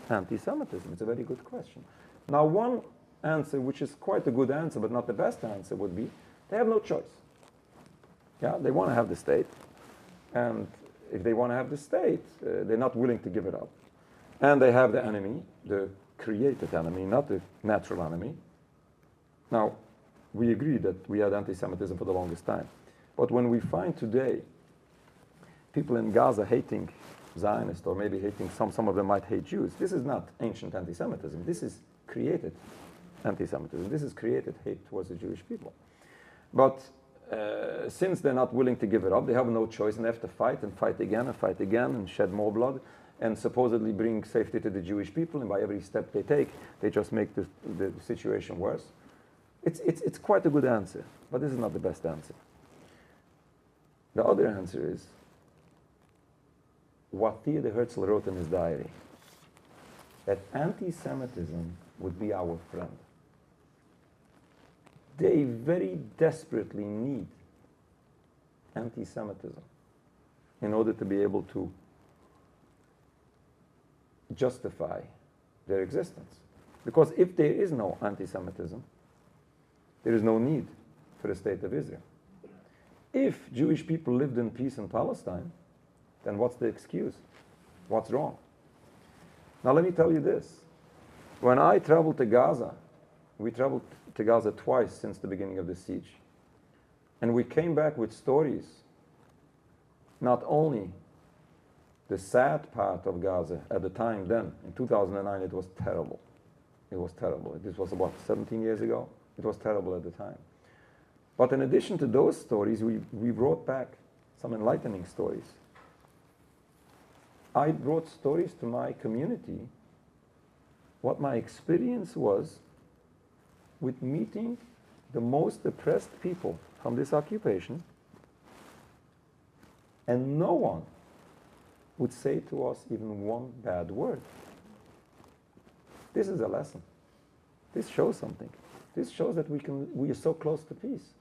anti-Semitism? It's a very good question. Now, one answer, which is quite a good answer, but not the best answer, would be they have no choice. Yeah, they want to have the state. And if they want to have the state, they're not willing to give it up. And they have the enemy, the created enemy, not the natural enemy. Now, we agree that we had anti-Semitism for the longest time. But when we find today people in Gaza hating Zionists, or maybe hating some of them might hate Jews, this is not ancient anti-Semitism. This is created anti-Semitism. This is created hate towards the Jewish people. But since they're not willing to give it up, they have no choice, and they have to fight and fight again and fight again and shed more blood and supposedly bring safety to the Jewish people. And by every step they take, they just make the situation worse. It's quite a good answer, but this is not the best answer. The other answer is what Theodor Herzl wrote in his diary, that anti-Semitism would be our friend. They very desperately need anti-Semitism in order to be able to justify their existence. Because if there is no anti-Semitism, there is no need for the state of Israel. If Jewish people lived in peace in Palestine, then what's the excuse? What's wrong? Now let me tell you this. When I traveled to Gaza, we traveled to Gaza twice since the beginning of the siege. And we came back with stories. Not only the sad part of Gaza at the time then, in 2009, it was terrible. It was terrible. This was about 17 years ago. It was terrible at the time. But in addition to those stories, we brought back some enlightening stories. I brought stories to my community, what my experience was with meeting the most oppressed people from this occupation, and no one would say to us even one bad word. This is a lesson. This shows something. This shows that we are so close to peace.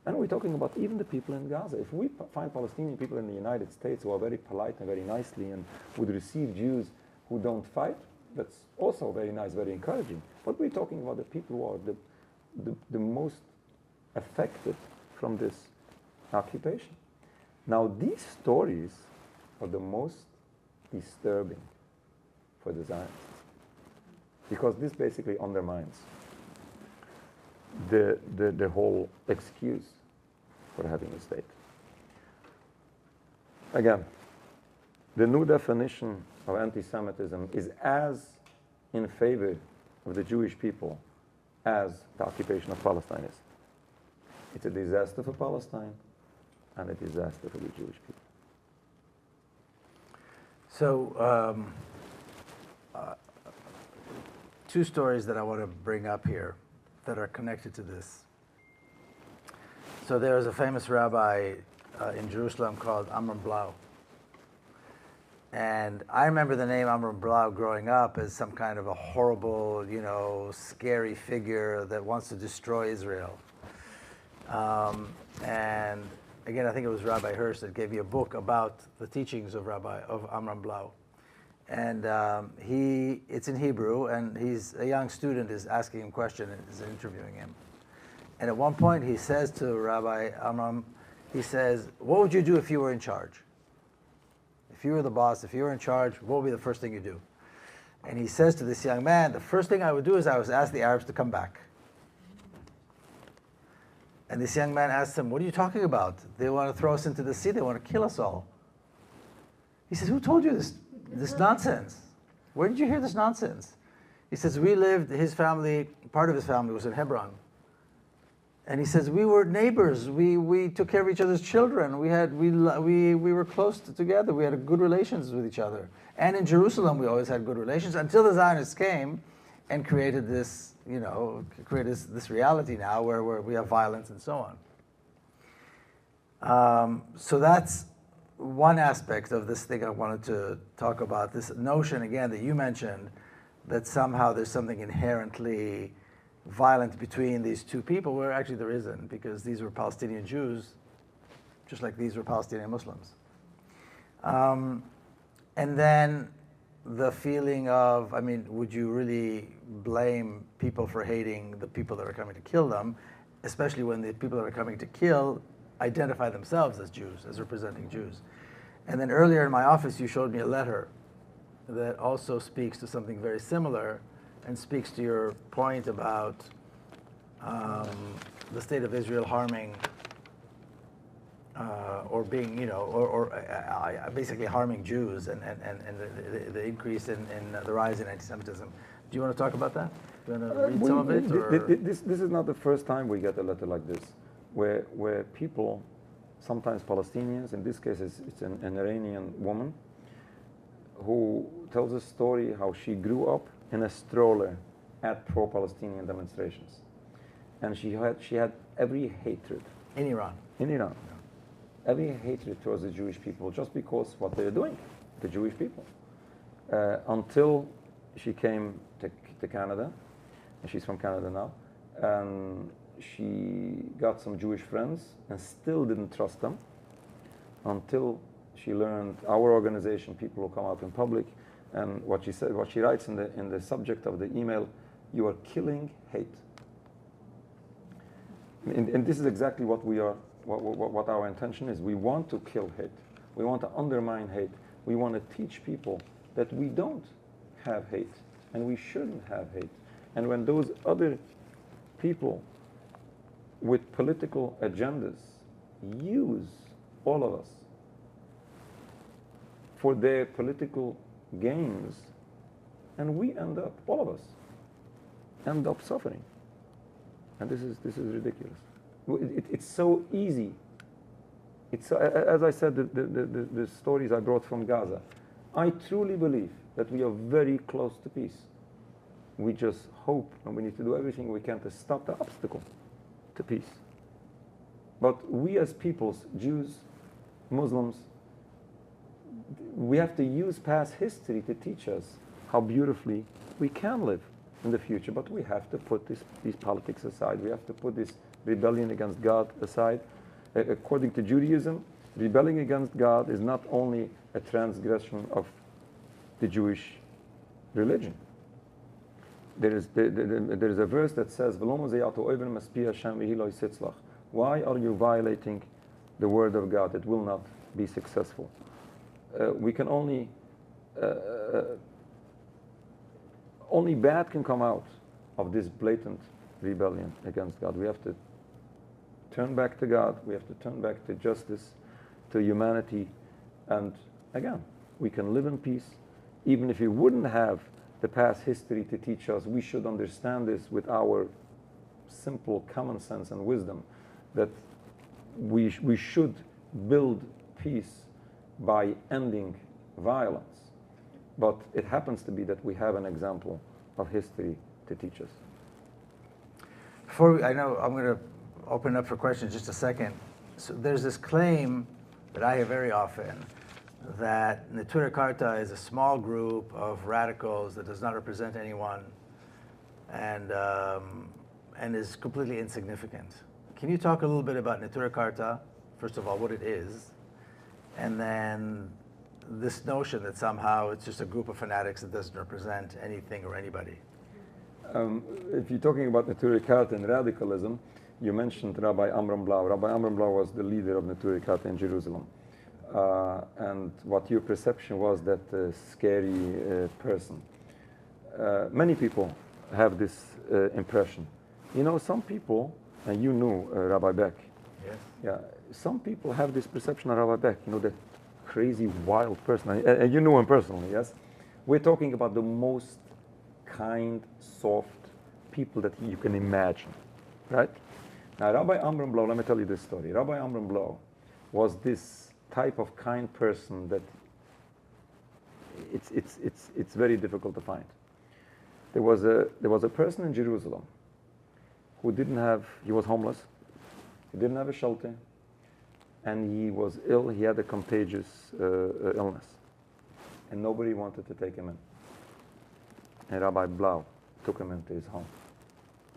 And we're talking about even the people in Gaza. If we find Palestinian people in the United States who are very polite and very nicely and would receive Jews who don't fight, that's also very nice, very encouraging. But we're talking about the people who are the most affected from this occupation. Now, these stories are the most disturbing for the Zionists, because this basically undermines the whole excuse for having a state. Again, the new definition of anti-Semitism is as in favor of the Jewish people as the occupation of Palestine is. It's a disaster for Palestine and a disaster for the Jewish people. So, two stories that I want to bring up here that are connected to this. So there was a famous rabbi in Jerusalem called Amram Blau. And I remember the name Amram Blau growing up as some kind of a horrible, scary figure that wants to destroy Israel. And again, I think it was Rabbi Hirsch that gave you a book about the teachings of Amram Blau. And it's in Hebrew, and a young student is asking him questions and is interviewing him. And at one point he says to Rabbi Amram, he says, what would you do if you were in charge? If you were the boss, if you were in charge, what would be the first thing you do? And he says to this young man, the first thing I would do is I would ask the Arabs to come back. And this young man asked him, what are you talking about? They want to throw us into the sea, they want to kill us all. He says, who told you this nonsense? Where did you hear this nonsense? He says, his family, part of his family was in Hebron. And he says, we were neighbors. We took care of each other's children. We were close together. We had good relations with each other. And in Jerusalem, we always had good relations until the Zionists came and created this, this reality now where we have violence and so on. So that's one aspect of this thing I wanted to talk about, this notion again that you mentioned, that somehow there's something inherently violent between these two people, where actually there isn't, because these were Palestinian Jews, just like these were Palestinian Muslims. And then the feeling of, I mean, would you really blame people for hating the people that are coming to kill them, especially when the people that are coming to kill identify themselves as Jews, as representing Jews? And then earlier in my office, you showed me a letter that also speaks to something very similar and speaks to your point about the state of Israel harming or being, or basically harming Jews and the increase in the rise in anti-Semitism. Do you want to talk about that? Do you want to read some of it? Or? This is not the first time we get a letter like this, where people, sometimes Palestinians, in this case it's an Iranian woman, who tells a story how she grew up in a stroller at pro-Palestinian demonstrations. And she had every hatred. In Iran? In Iran. Every hatred towards the Jewish people just because what they're doing, the Jewish people. Until she came to Canada, and she's from Canada now, and she got some Jewish friends and still didn't trust them until she learned our organization, people who come out in public, and what she said, what she writes in the subject of the email, you are killing hate. And this is exactly what we are, what our intention is. We want to kill hate. We want to undermine hate. We want to teach people that we don't have hate and we shouldn't have hate. And when those other people with political agendas use all of us for their political gains, and we end up, all of us, end up suffering. And this is ridiculous. It's so easy. It's as I said, the stories I brought from Gaza. I truly believe that we are very close to peace. We just hope, and we need to do everything we can to stop the obstacle to peace. But we as peoples, Jews, Muslims, we have to use past history to teach us how beautifully we can live in the future. But we have to put these politics aside. We have to put this rebellion against God aside. According to Judaism, rebelling against God is not only a transgression of the Jewish religion. There is a verse that says, why are you violating the word of God? It will not be successful. We can only bad can come out of this blatant rebellion against God. We have to turn back to God. We have to turn back to justice, to humanity. And again, we can live in peace. Even if we wouldn't have the past history to teach us, we should understand this with our simple common sense and wisdom, that we should build peace by ending violence. But it happens to be that we have an example of history to teach us. I know I'm going to open up for questions in just a second. So there's this claim that I hear very often that Neturei Karta is a small group of radicals that does not represent anyone and is completely insignificant. Can you talk a little bit about Neturei Karta, first of all, what it is, and then this notion that somehow it's just a group of fanatics that doesn't represent anything or anybody? If you're talking about Neturei Karta and radicalism, you mentioned Rabbi Amram Blau. Rabbi Amram Blau was the leader of Neturei Karta in Jerusalem. And what your perception was, that scary person. Many people have this impression. You know, some people, and you knew Rabbi Beck. Yes. Yeah, some people have this perception of Rabbi Beck, you know, that crazy, wild person. And you knew him personally, yes? We're talking about the most kind, soft people that you can imagine, right? Now, Rabbi Amram Blau, let me tell you this story. Rabbi Amram Blau was this type of kind person that it's very difficult to find. There was a person in Jerusalem who he was homeless, he didn't have a shelter, and he was ill. He had a contagious illness, and nobody wanted to take him in. And Rabbi Blau took him into his home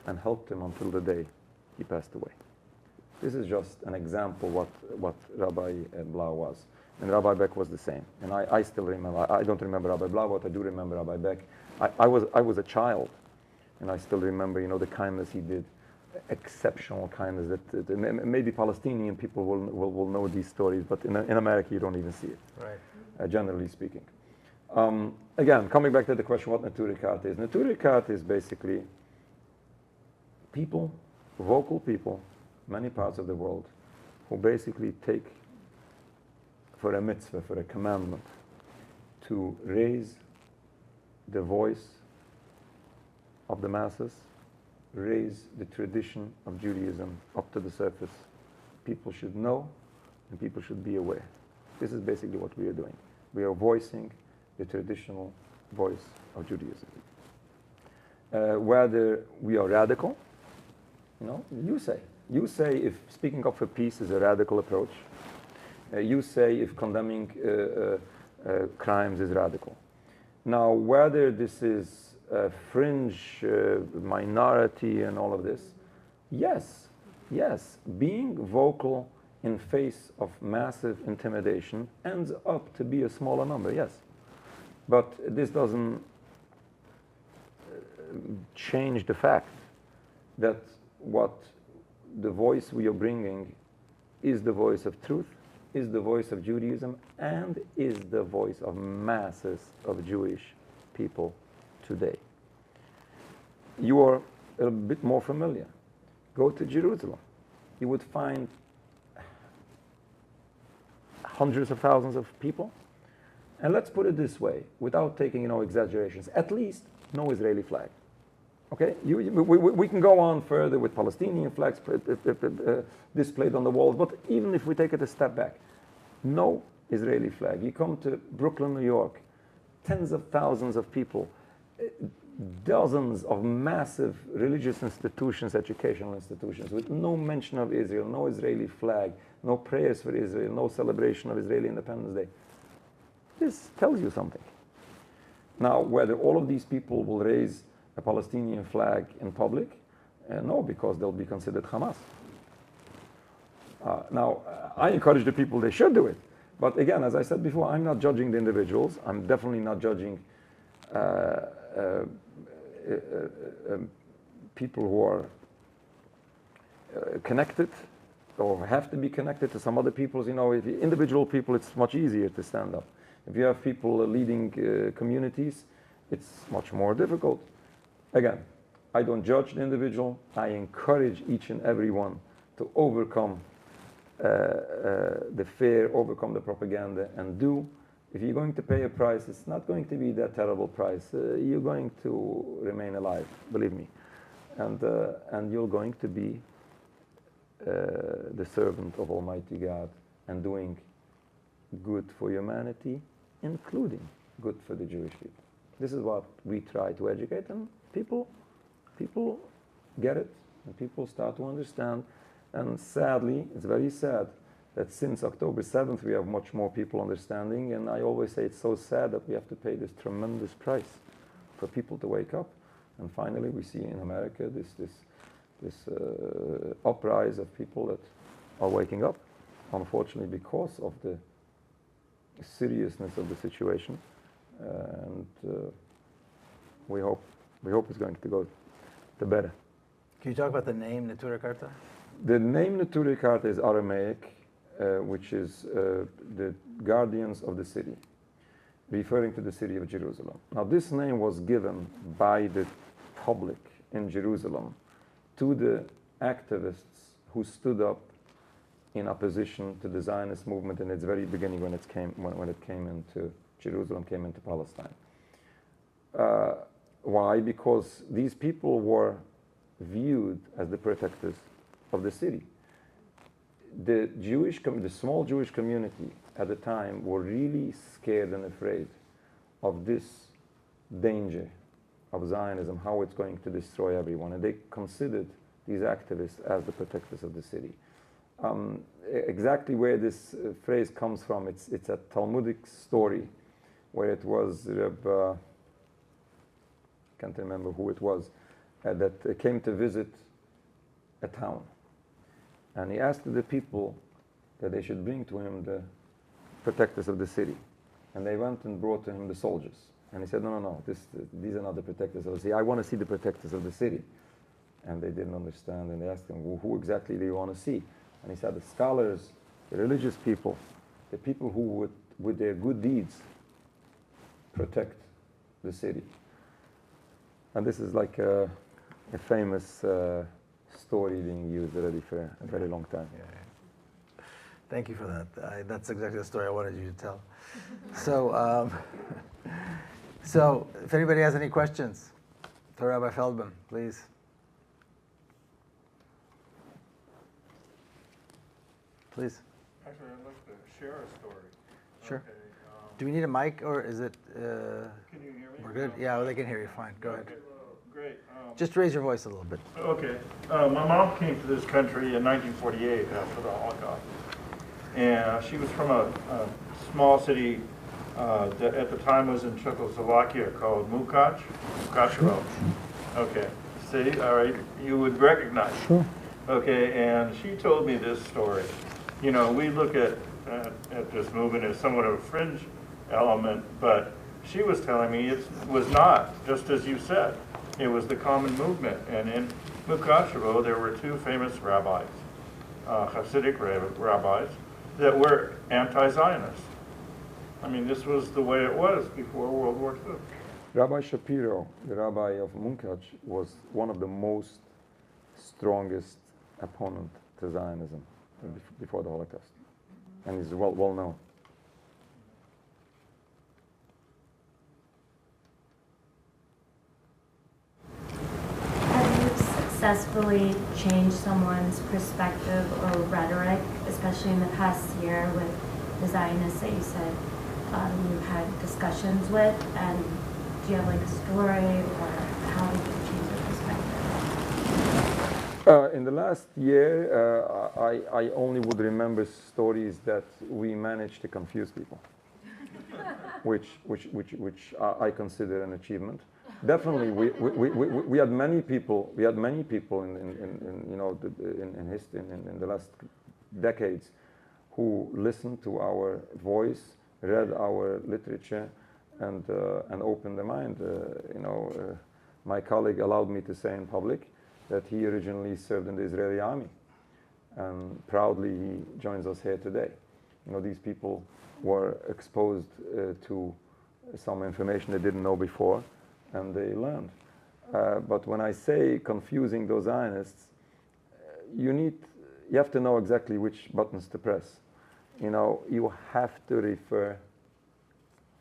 and helped him until the day he passed away. This is just an example what Rabbi Blau was. And Rabbi Beck was the same. And I still remember, I don't remember Rabbi Blau, but I do remember Rabbi Beck. I was a child, and I still remember, the kindness he did, exceptional kindness that maybe Palestinian people will know these stories, but in America you don't even see it, Right. Generally speaking. Again, coming back to the question what Neturei Karta is. Neturei Karta is basically people, vocal people, many parts of the world, who basically take for a mitzvah, for a commandment, to raise the voice of the masses, raise the tradition of Judaism up to the surface. People should know, and people should be aware. This is basically what we are doing. We are voicing the traditional voice of Judaism. Whether we are radical, you say if speaking up for peace is a radical approach. You say if condemning crimes is radical. Now, whether this is a fringe minority and all of this, yes, being vocal in face of massive intimidation ends up to be a smaller number, yes. But this doesn't change the fact that what the voice we are bringing is the voice of truth, is the voice of Judaism, and is the voice of masses of Jewish people today. You are a bit more familiar. Go to Jerusalem. You would find hundreds of thousands of people. And let's put it this way, without taking exaggerations, at least no Israeli flag. Okay, we can go on further with Palestinian flags displayed on the walls, but even if we take it a step back, no Israeli flag. You come to Brooklyn, New York, tens of thousands of people, dozens of massive religious institutions, educational institutions, with no mention of Israel, no Israeli flag, no prayers for Israel, no celebration of Israeli Independence Day. This tells you something. Now, whether all of these people will raise a Palestinian flag in public? No, because they'll be considered Hamas. Now, I encourage the people they should do it. But again, as I said before, I'm not judging the individuals. I'm definitely not judging people who are connected or have to be connected to some other peoples. If individual people, it's much easier to stand up. If you have people leading communities, it's much more difficult. Again, I don't judge the individual. I encourage each and every one to overcome the fear, overcome the propaganda, and do. If you're going to pay a price, it's not going to be that terrible price. You're going to remain alive, believe me. And you're going to be the servant of Almighty God and doing good for humanity, including good for the Jewish people. This is what we try to educate, and people get it, and people start to understand. And sadly, it's very sad that since October 7th we have much more people understanding, and I always say it's so sad that we have to pay this tremendous price for people to wake up. And finally we see in America this uprise of people that are waking up, unfortunately because of the seriousness of the situation. And we hope it's going to go to better. Can you talk about the name Neturei Karta? The name Neturei Karta is Aramaic, which is the guardians of the city, referring to the city of Jerusalem. Now, this name was given by the public in Jerusalem to the activists who stood up in opposition to the Zionist movement in its very beginning when it came into Jerusalem, came into Palestine. Why? Because these people were viewed as the protectors of the city. The small Jewish community at the time were really scared and afraid of this danger of Zionism, how it's going to destroy everyone, and they considered these activists as the protectors of the city. exactly where this phrase comes from. It's a Talmudic story where it was Rabbi, can't remember who it was, that came to visit a town. And he asked the people that they should bring to him the protectors of the city. And they went and brought to him the soldiers. And he said, no, these are not the protectors of the city. I want to see the protectors of the city. And they didn't understand. And they asked him, well, who exactly do you want to see? And he said, the scholars, the religious people, the people who would, with their good deeds, protect the city. And this is like a famous story being used already for a very long time. Yeah. Thank you for that. That's exactly the story I wanted you to tell. So, so if anybody has any questions for Rabbi Feldman, please. Please. Actually, I'd like to share a story. Sure. Okay, Do we need a mic, or is it? can you hear me? We're good. Yeah, well, they can hear you fine. Go ahead. Okay, great. Just raise your voice a little bit. Okay. My mom came to this country in 1948 after the Holocaust. And she was from a small city that at the time was in Czechoslovakia called Mukachevo. Okay. See, all right, you would recognize. Sure. Okay, and she told me this story. You know, we look at this movement as somewhat of a fringe element, but she was telling me it was not, just as you said. It was the common movement. And in Mukachevo, there were two famous rabbis, Hasidic rabbis, that were anti-Zionists. I mean, this was the way it was before World War II. Rabbi Shapiro, the rabbi of Munkach, was one of the most strongest opponent to Zionism before the Holocaust, and he's well known. Have you successfully changed someone's perspective or rhetoric, especially in the past year with the Zionists that you said you had discussions with? And do you have like a story, or how did you change your perspective? In the last year, I only would remember stories that we managed to confuse people, which I consider an achievement. Definitely, we had many people. We had many people in history in the last decades who listened to our voice, read our literature, and opened their mind. My colleague allowed me to say in public that he originally served in the Israeli army, and proudly he joins us here today. You know, these people were exposed to some information they didn't know before, and they learned. But when I say confusing those Zionists, you have to know exactly which buttons to press. You know, you have to refer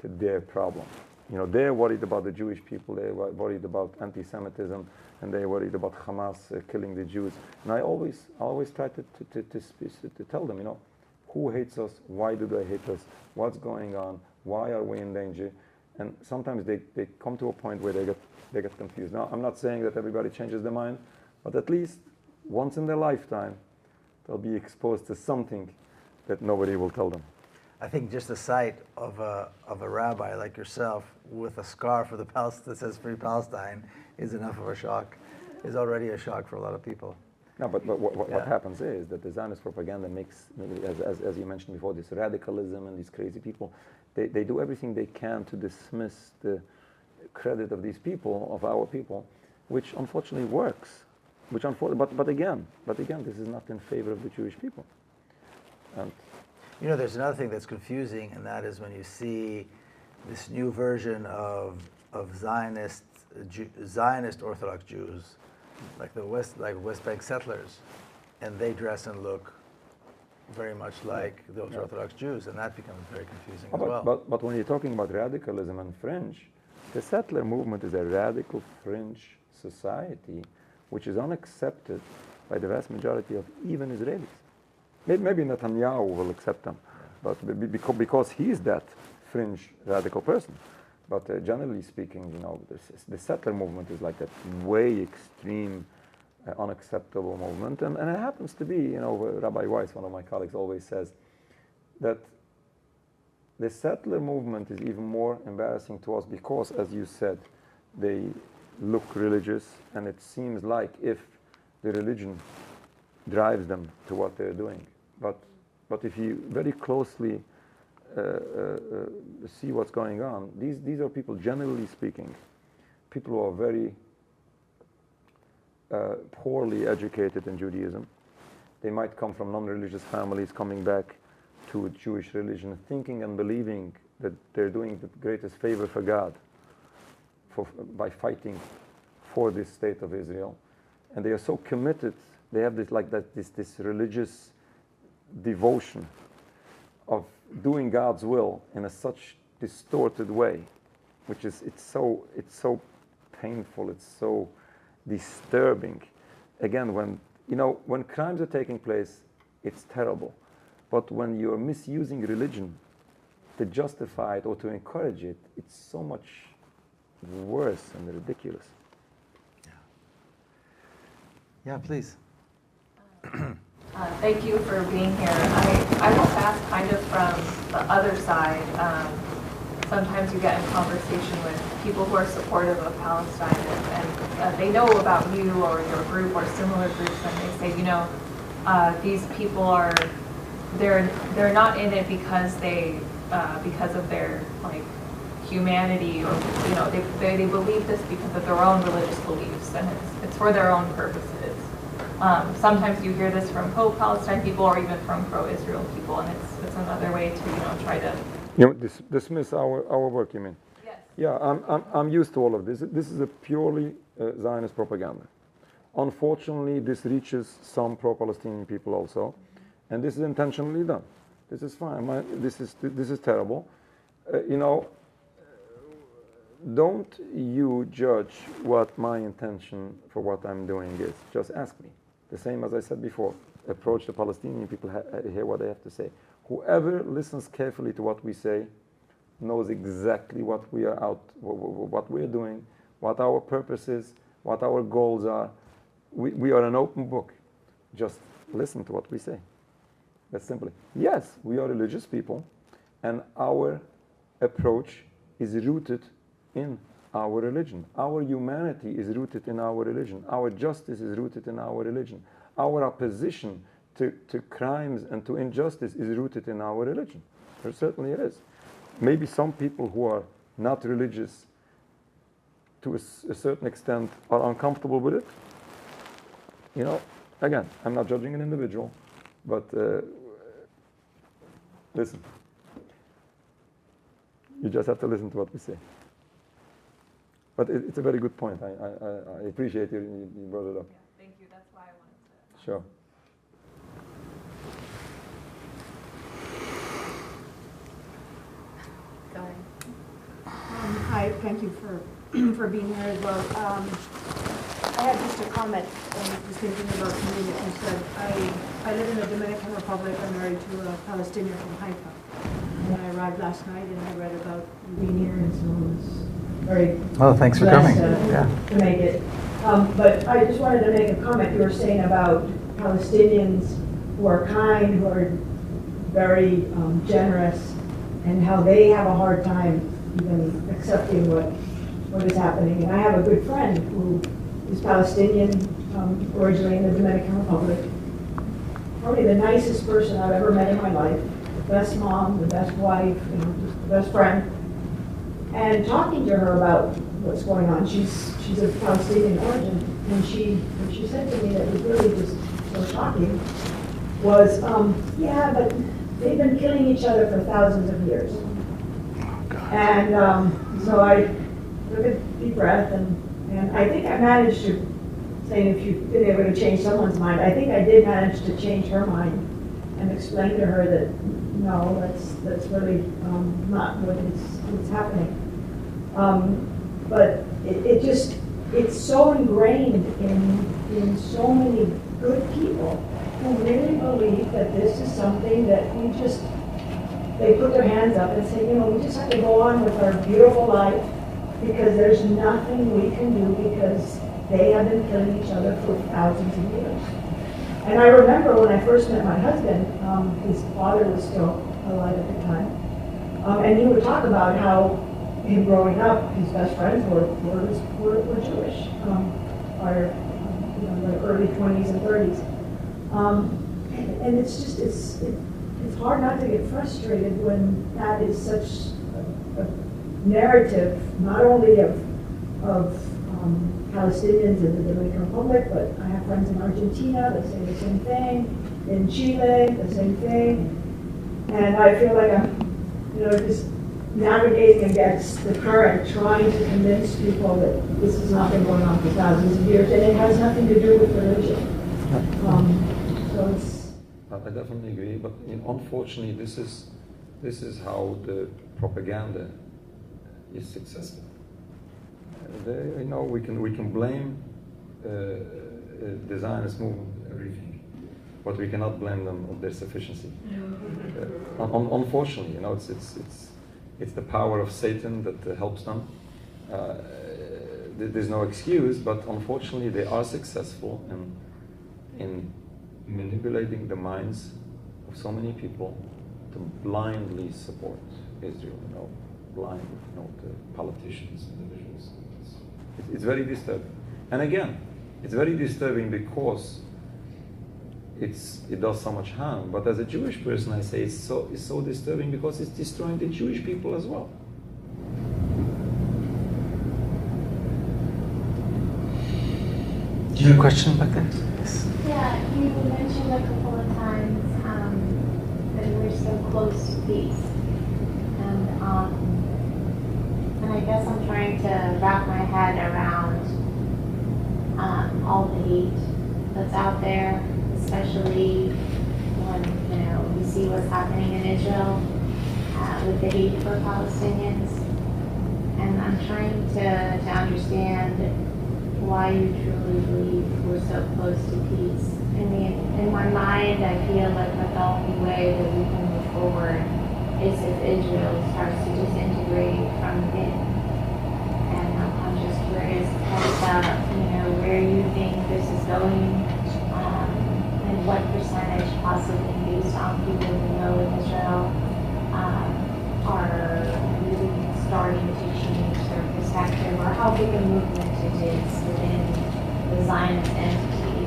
to their problem. You know, they're worried about the Jewish people, they're worried about anti-Semitism, and they're worried about Hamas killing the Jews. And I always try to tell them, you know, who hates us, why do they hate us, what's going on, why are we in danger? And sometimes they come to a point where they get confused. Now, I'm not saying that everybody changes their mind, but at least once in their lifetime, they'll be exposed to something that nobody will tell them. I think just the sight of a rabbi like yourself with a scarf of that says Free Palestine is enough of a shock, is already a shock for a lot of people. No, but what happens is that the Zionist propaganda makes, as you mentioned before, this radicalism and these crazy people, they do everything they can to dismiss the credit of these people, of our people, which unfortunately works. But again, this is not in favor of the Jewish people. And you know, there's another thing that's confusing, and that is when you see this new version of Zionist Orthodox Jews, like West Bank settlers, and they dress and look very much like the Orthodox Jews, and that becomes very confusing as well. But when you're talking about radicalism and fringe, the settler movement is a radical fringe society, which is unaccepted by the vast majority of even Israelis. Maybe Netanyahu will accept them, but because he's that fringe radical person. But generally speaking, you know, the settler movement is like that way extreme unacceptable movement. And it happens to be, you know, Rabbi Weiss, one of my colleagues, always says that the settler movement is even more embarrassing to us because, as you said, they look religious, and it seems like if the religion drives them to what they're doing. But if you very closely see what's going on, these are people, generally speaking, people who are very poorly educated in Judaism. They might come from non-religious families coming back to a Jewish religion, thinking and believing that they're doing the greatest favor for God by fighting for this state of Israel. And they are so committed, they have this religious devotion of doing God's will in a such distorted way, which is, it's so painful, it's so disturbing. Again, when crimes are taking place, it's terrible. But when you're misusing religion to justify it or to encourage it, it's so much worse and ridiculous. Yeah, please. Thank you for being here. I will ask kind of from the other side. Sometimes you get in conversation with people who are supportive of Palestine, and they know about you or your group or similar groups, and they say, you know, these people are, they're not in it because of their like humanity, or you know, they believe this because of their own religious beliefs, and it's for their own purposes. Sometimes you hear this from pro-Palestine people or even from pro-Israel people, and it's another way to try to dismiss our work. You mean? Yes. Yeah, I'm used to all of this. This is a purely Zionist propaganda. Unfortunately, this reaches some pro-Palestinian people also, and this is intentionally done. This is fine. This is terrible. Don't you judge what my intention for what I'm doing is. Just ask me. The same as I said before. Approach the Palestinian people, hear what they have to say. Whoever listens carefully to what we say knows exactly what we're doing, what our purpose is, what our goals are. We are an open book. Just listen to what we say. That's simply. Yes, we are religious people, and our approach is rooted in our religion. Our humanity is rooted in our religion. Our justice is rooted in our religion. Our opposition to crimes and to injustice is rooted in our religion. There certainly it is. Maybe some people who are not religious to a certain extent are uncomfortable with it. Again, I'm not judging an individual, but listen. You just have to listen to what we say. But it's a very good point. I appreciate you brought it up. Yeah, thank you. That's why I wanted to. Sure. Go ahead. Hi, thank you for being here as well. I had just a comment. I was thinking about something that you said. I live in the Dominican Republic. I'm married to a Palestinian from Haifa. And I arrived last night and I read about you being here, and so it was very Thanks for blessed coming. to make it. But I just wanted to make a comment. You were saying about Palestinians who are kind, who are very generous, and how they have a hard time even accepting what is happening. And I have a good friend who is Palestinian, originally in the Dominican Republic. Probably the nicest person I've ever met in my life. The best mom, the best wife, just the best friend. And talking to her about what's going on, she's of Palestinian origin, and what she said to me that was really just so shocking was, yeah, but they've been killing each other for thousands of years. And so I took a deep breath, and I think I managed to, saying if you've been able to change someone's mind, I think I did manage to change her mind and explain to her that no, that's really not what's happening. But it's so ingrained in so many good people who really believe that this is something that they put their hands up and say, we just have to go on with our beautiful life because there's nothing we can do because they have been killing each other for thousands of years. And I remember when I first met my husband, his father was still alive at the time, and he would talk about how him growing up, his best friends were Jewish, or the early 20s and 30s. And it's just, it's hard not to get frustrated when that is such a narrative, not only of Palestinians in the Dominican Republic, but I have friends in Argentina that say the same thing, in Chile, the same thing. And I feel like I'm, just navigating against the current, trying to convince people that this has not been going on for thousands of years, and it has nothing to do with religion. So it's. I definitely agree, but unfortunately, this is how the propaganda is successful. We can blame the Zionist movement, everything, but we cannot blame them of their sufficiency. Unfortunately, it's the power of Satan that helps them. There's no excuse, but unfortunately, they are successful in manipulating the minds of so many people to blindly support Israel. Blind, the politicians, individuals. It's very disturbing. And again, it's very disturbing because it does so much harm. But as a Jewish person, I say it's so disturbing because it's destroying the Jewish people as well. Do you have a question back there? Yes. Yeah, you mentioned a couple of times that we're so close to peace. And I guess I'm trying to wrap my head around all the hate that's out there, especially when we see what's happening in Israel with the hate for Palestinians. And I'm trying to understand why you truly believe we're so close to peace. I mean, in my mind, I feel like the only way that we can move forward is if Israel starts to disintegrate from within. And I'm just curious about, where you think this is going, and what percentage, possibly based on people we know in Israel, are really starting to change their perspective, or how big a movement it is within the Zionist entity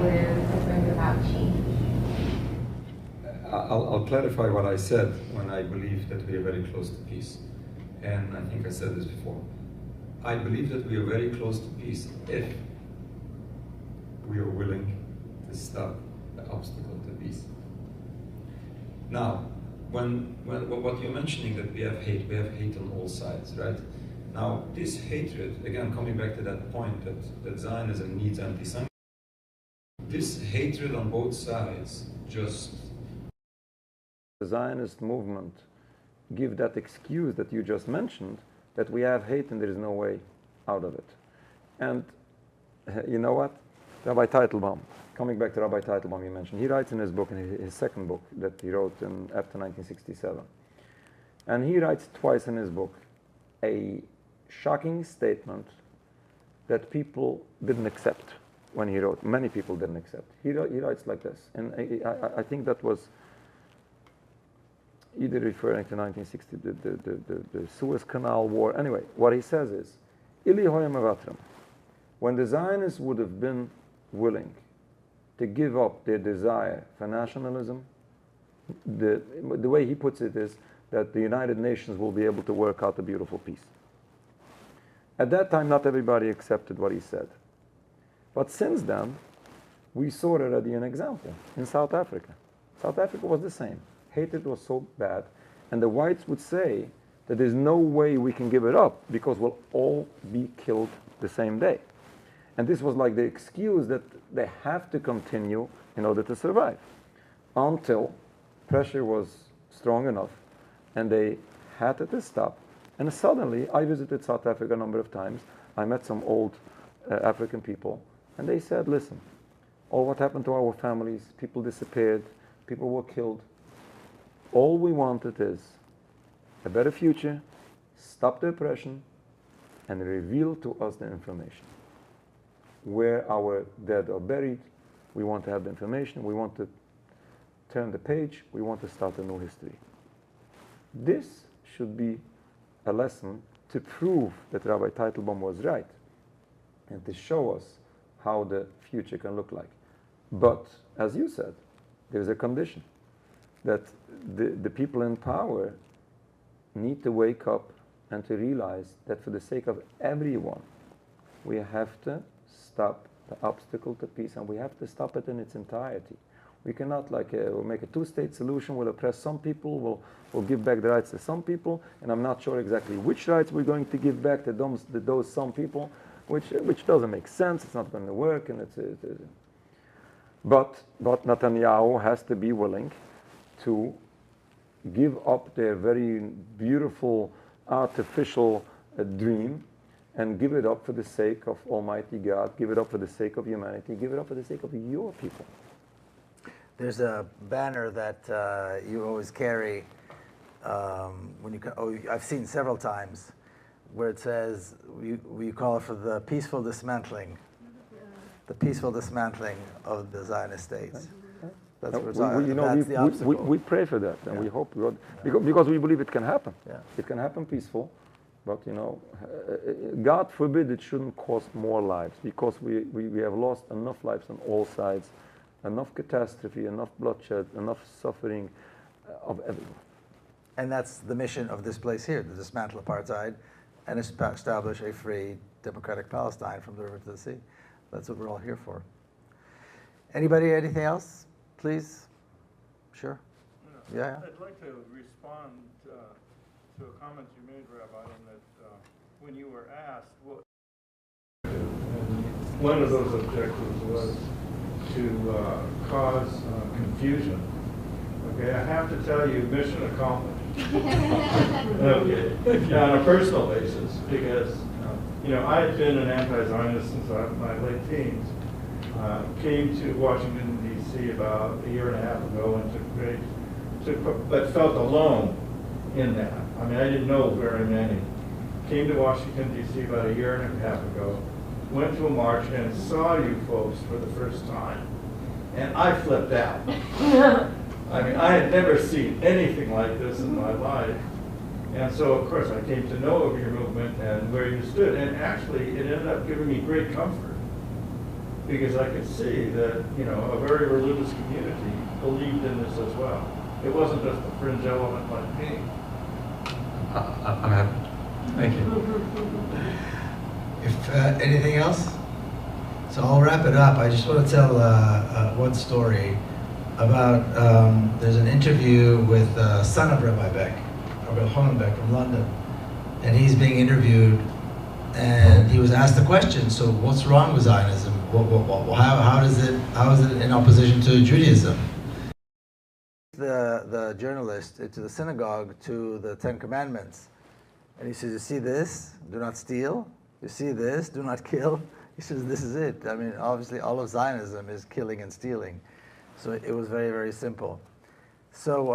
where to bring about change. I'll clarify what I said when I believe that we are very close to peace. And I think I said this before. I believe that we are very close to peace if we are willing to stop the obstacle to peace. Now, when what you're mentioning, that we have hate on all sides, right? Now, this hatred, again, coming back to that point that Zionism needs anti-Semitism, this hatred on both sides just... The Zionist movement give that excuse that you just mentioned, that we have hate and there is no way out of it. And you know what? Rabbi Teitelbaum, coming back to Rabbi Teitelbaum you mentioned, he writes in his book, in his second book that he wrote after 1967. And he writes twice in his book a shocking statement that people didn't accept when he wrote. Many people didn't accept. He writes like this, and I think that was either referring to 1960, the Suez Canal War. Anyway, what he says is, Ili hoya mevatrim. When the Zionists would have been willing to give up their desire for nationalism, the way he puts it is that the United Nations will be able to work out a beautiful peace. At that time, not everybody accepted what he said. But since then, we saw already an example in South Africa. South Africa was the same. Hatred was so bad. And the whites would say that there's no way we can give it up because we'll all be killed the same day. And this was like the excuse that they have to continue in order to survive until pressure was strong enough and they had to stop. And suddenly, I visited South Africa a number of times. I met some old African people, and they said, listen, what happened to our families? People disappeared, people were killed. All we wanted is a better future, stop the oppression, and reveal to us the information. where our dead are buried. We want to have the information. We want to turn the page. We want to start a new history. This should be a lesson to prove that Rabbi Teitelbaum was right and to show us how the future can look like. But, as you said, there's a condition that the people in power need to wake up and to realize that for the sake of everyone, we have to stop the obstacle to peace, and we have to stop it in its entirety. We cannot we'll make a two-state solution, we'll oppress some people, we'll give back the rights to some people, and I'm not sure exactly which rights we're going to give back to those some people, which doesn't make sense, it's not going to work, and But Netanyahu has to be willing to give up their very beautiful, artificial dream and give it up for the sake of Almighty God, give it up for the sake of humanity, give it up for the sake of your people. There's a banner that you always carry I've seen several times, where it says, we call for the peaceful dismantling. The peaceful dismantling of the Zionist states. That's what that's the obstacle. We pray for that, and we hope God, because we believe it can happen. Yeah. It can happen peaceful, but God forbid it shouldn't cost more lives, because we have lost enough lives on all sides, enough catastrophe, enough bloodshed, enough suffering of everyone. And that's the mission of this place here, to dismantle apartheid and establish a free, democratic Palestine from the river to the sea. That's what we're all here for. Anybody, anything else? Please? Sure? Yeah. I'd like to respond to a comment you made, Rabbi, in that when you were asked what... One of those objectives was to cause confusion. Okay, I have to tell you, mission accomplished. Okay, on a personal basis, because I had been an anti-Zionist since my late teens. Came to Washington, D.C. about a year and a half ago and but felt alone in that. I mean, I didn't know very many. Came to Washington, D.C. about a year and a half ago, went to a march and saw you folks for the first time. And I flipped out. I mean, I had never seen anything like this in my life. And so, of course, I came to know of your movement and where you stood. And actually, it ended up giving me great comfort, because I could see that, a very religious community believed in this as well. It wasn't just a fringe element like me. I'm happy. Thank you. If anything else? So I'll wrap it up. I just want to tell one story about, there's an interview with son of Rabbi Beck, Rabbi Hollenbeck from London, and he's being interviewed, and he was asked the question, so what's wrong with Zionism? How is it in opposition to Judaism? The journalist to the synagogue to the Ten Commandments, and he says, you see this? Do not steal. You see this? Do not kill. He says, this is it. I mean, obviously all of Zionism is killing and stealing. So it was very, very simple. So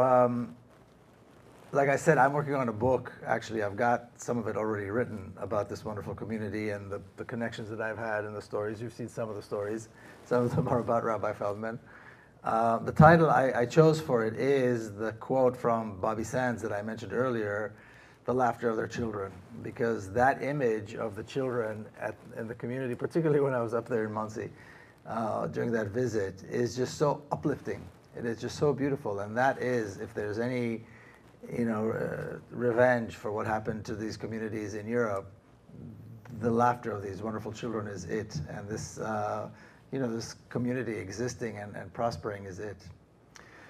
like I said, I'm working on a book. Actually, I've got some of it already written about this wonderful community and the connections that I've had and the stories. You've seen some of the stories. Some of them are about Rabbi Feldman. The title I chose for it is the quote from Bobby Sands that I mentioned earlier, the laughter of their children, because that image of the children in the community, particularly when I was up there in Monsey during that visit, is just so uplifting. It is just so beautiful, and that is, if there's any revenge for what happened to these communities in Europe, the laughter of these wonderful children is it, and this this community existing and prospering is it.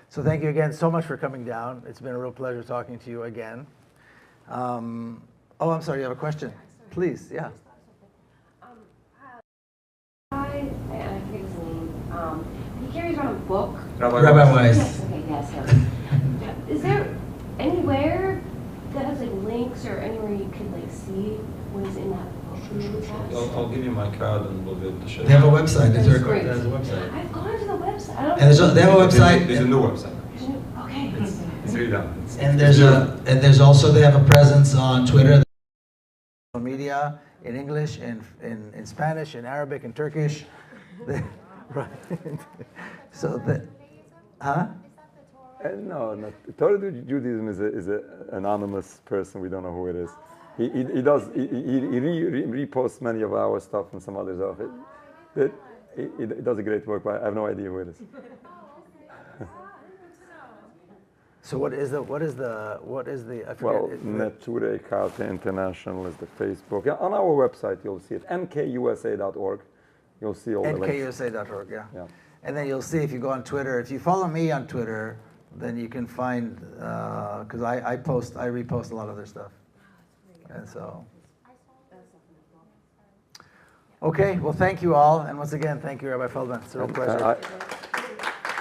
So thank you again so much for coming down. It's been a real pleasure talking to you again. I'm sorry, you have a question? Please, yeah. I forget his name. He carries around a book. Rabbi Weiss. Yes, okay, yes. Is there anywhere that has links or anywhere you could see what is in that book? I'll give you my card and we'll be able to show you. They have a website. That's great. There's a website. I've gone to the website. I don't And they have a website. There's a new website. Okay. It's really done. And there's also they have a presence on Twitter, media, in English, in Spanish, in Arabic, in Turkish. Right. So that, huh? No, not Torah Judaism is an anonymous person. We don't know who it is. He reposts many of our stuff and some others of it. He does a great work, but I have no idea who it is. So what is the I forget. Well, Neturei Karta International is the Facebook. On our website, you'll see it. nkusa.org. You'll see all the links. nkusa.org, yeah. Yeah. And then you'll see if you go on Twitter. If you follow me on Twitter, then you can find because I repost a lot of their stuff, and so. Okay, well, thank you all, and once again, thank you, Rabbi Feldman. It's a real pleasure.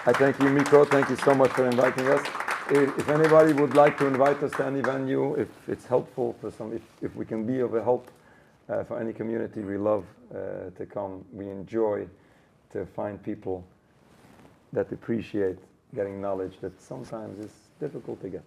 I thank you, Mikko. Thank you so much for inviting us. If anybody would like to invite us to any venue, if it's helpful for some, if we can be of a help for any community, we love to come. We enjoy to find people that appreciate getting knowledge that sometimes is difficult to get.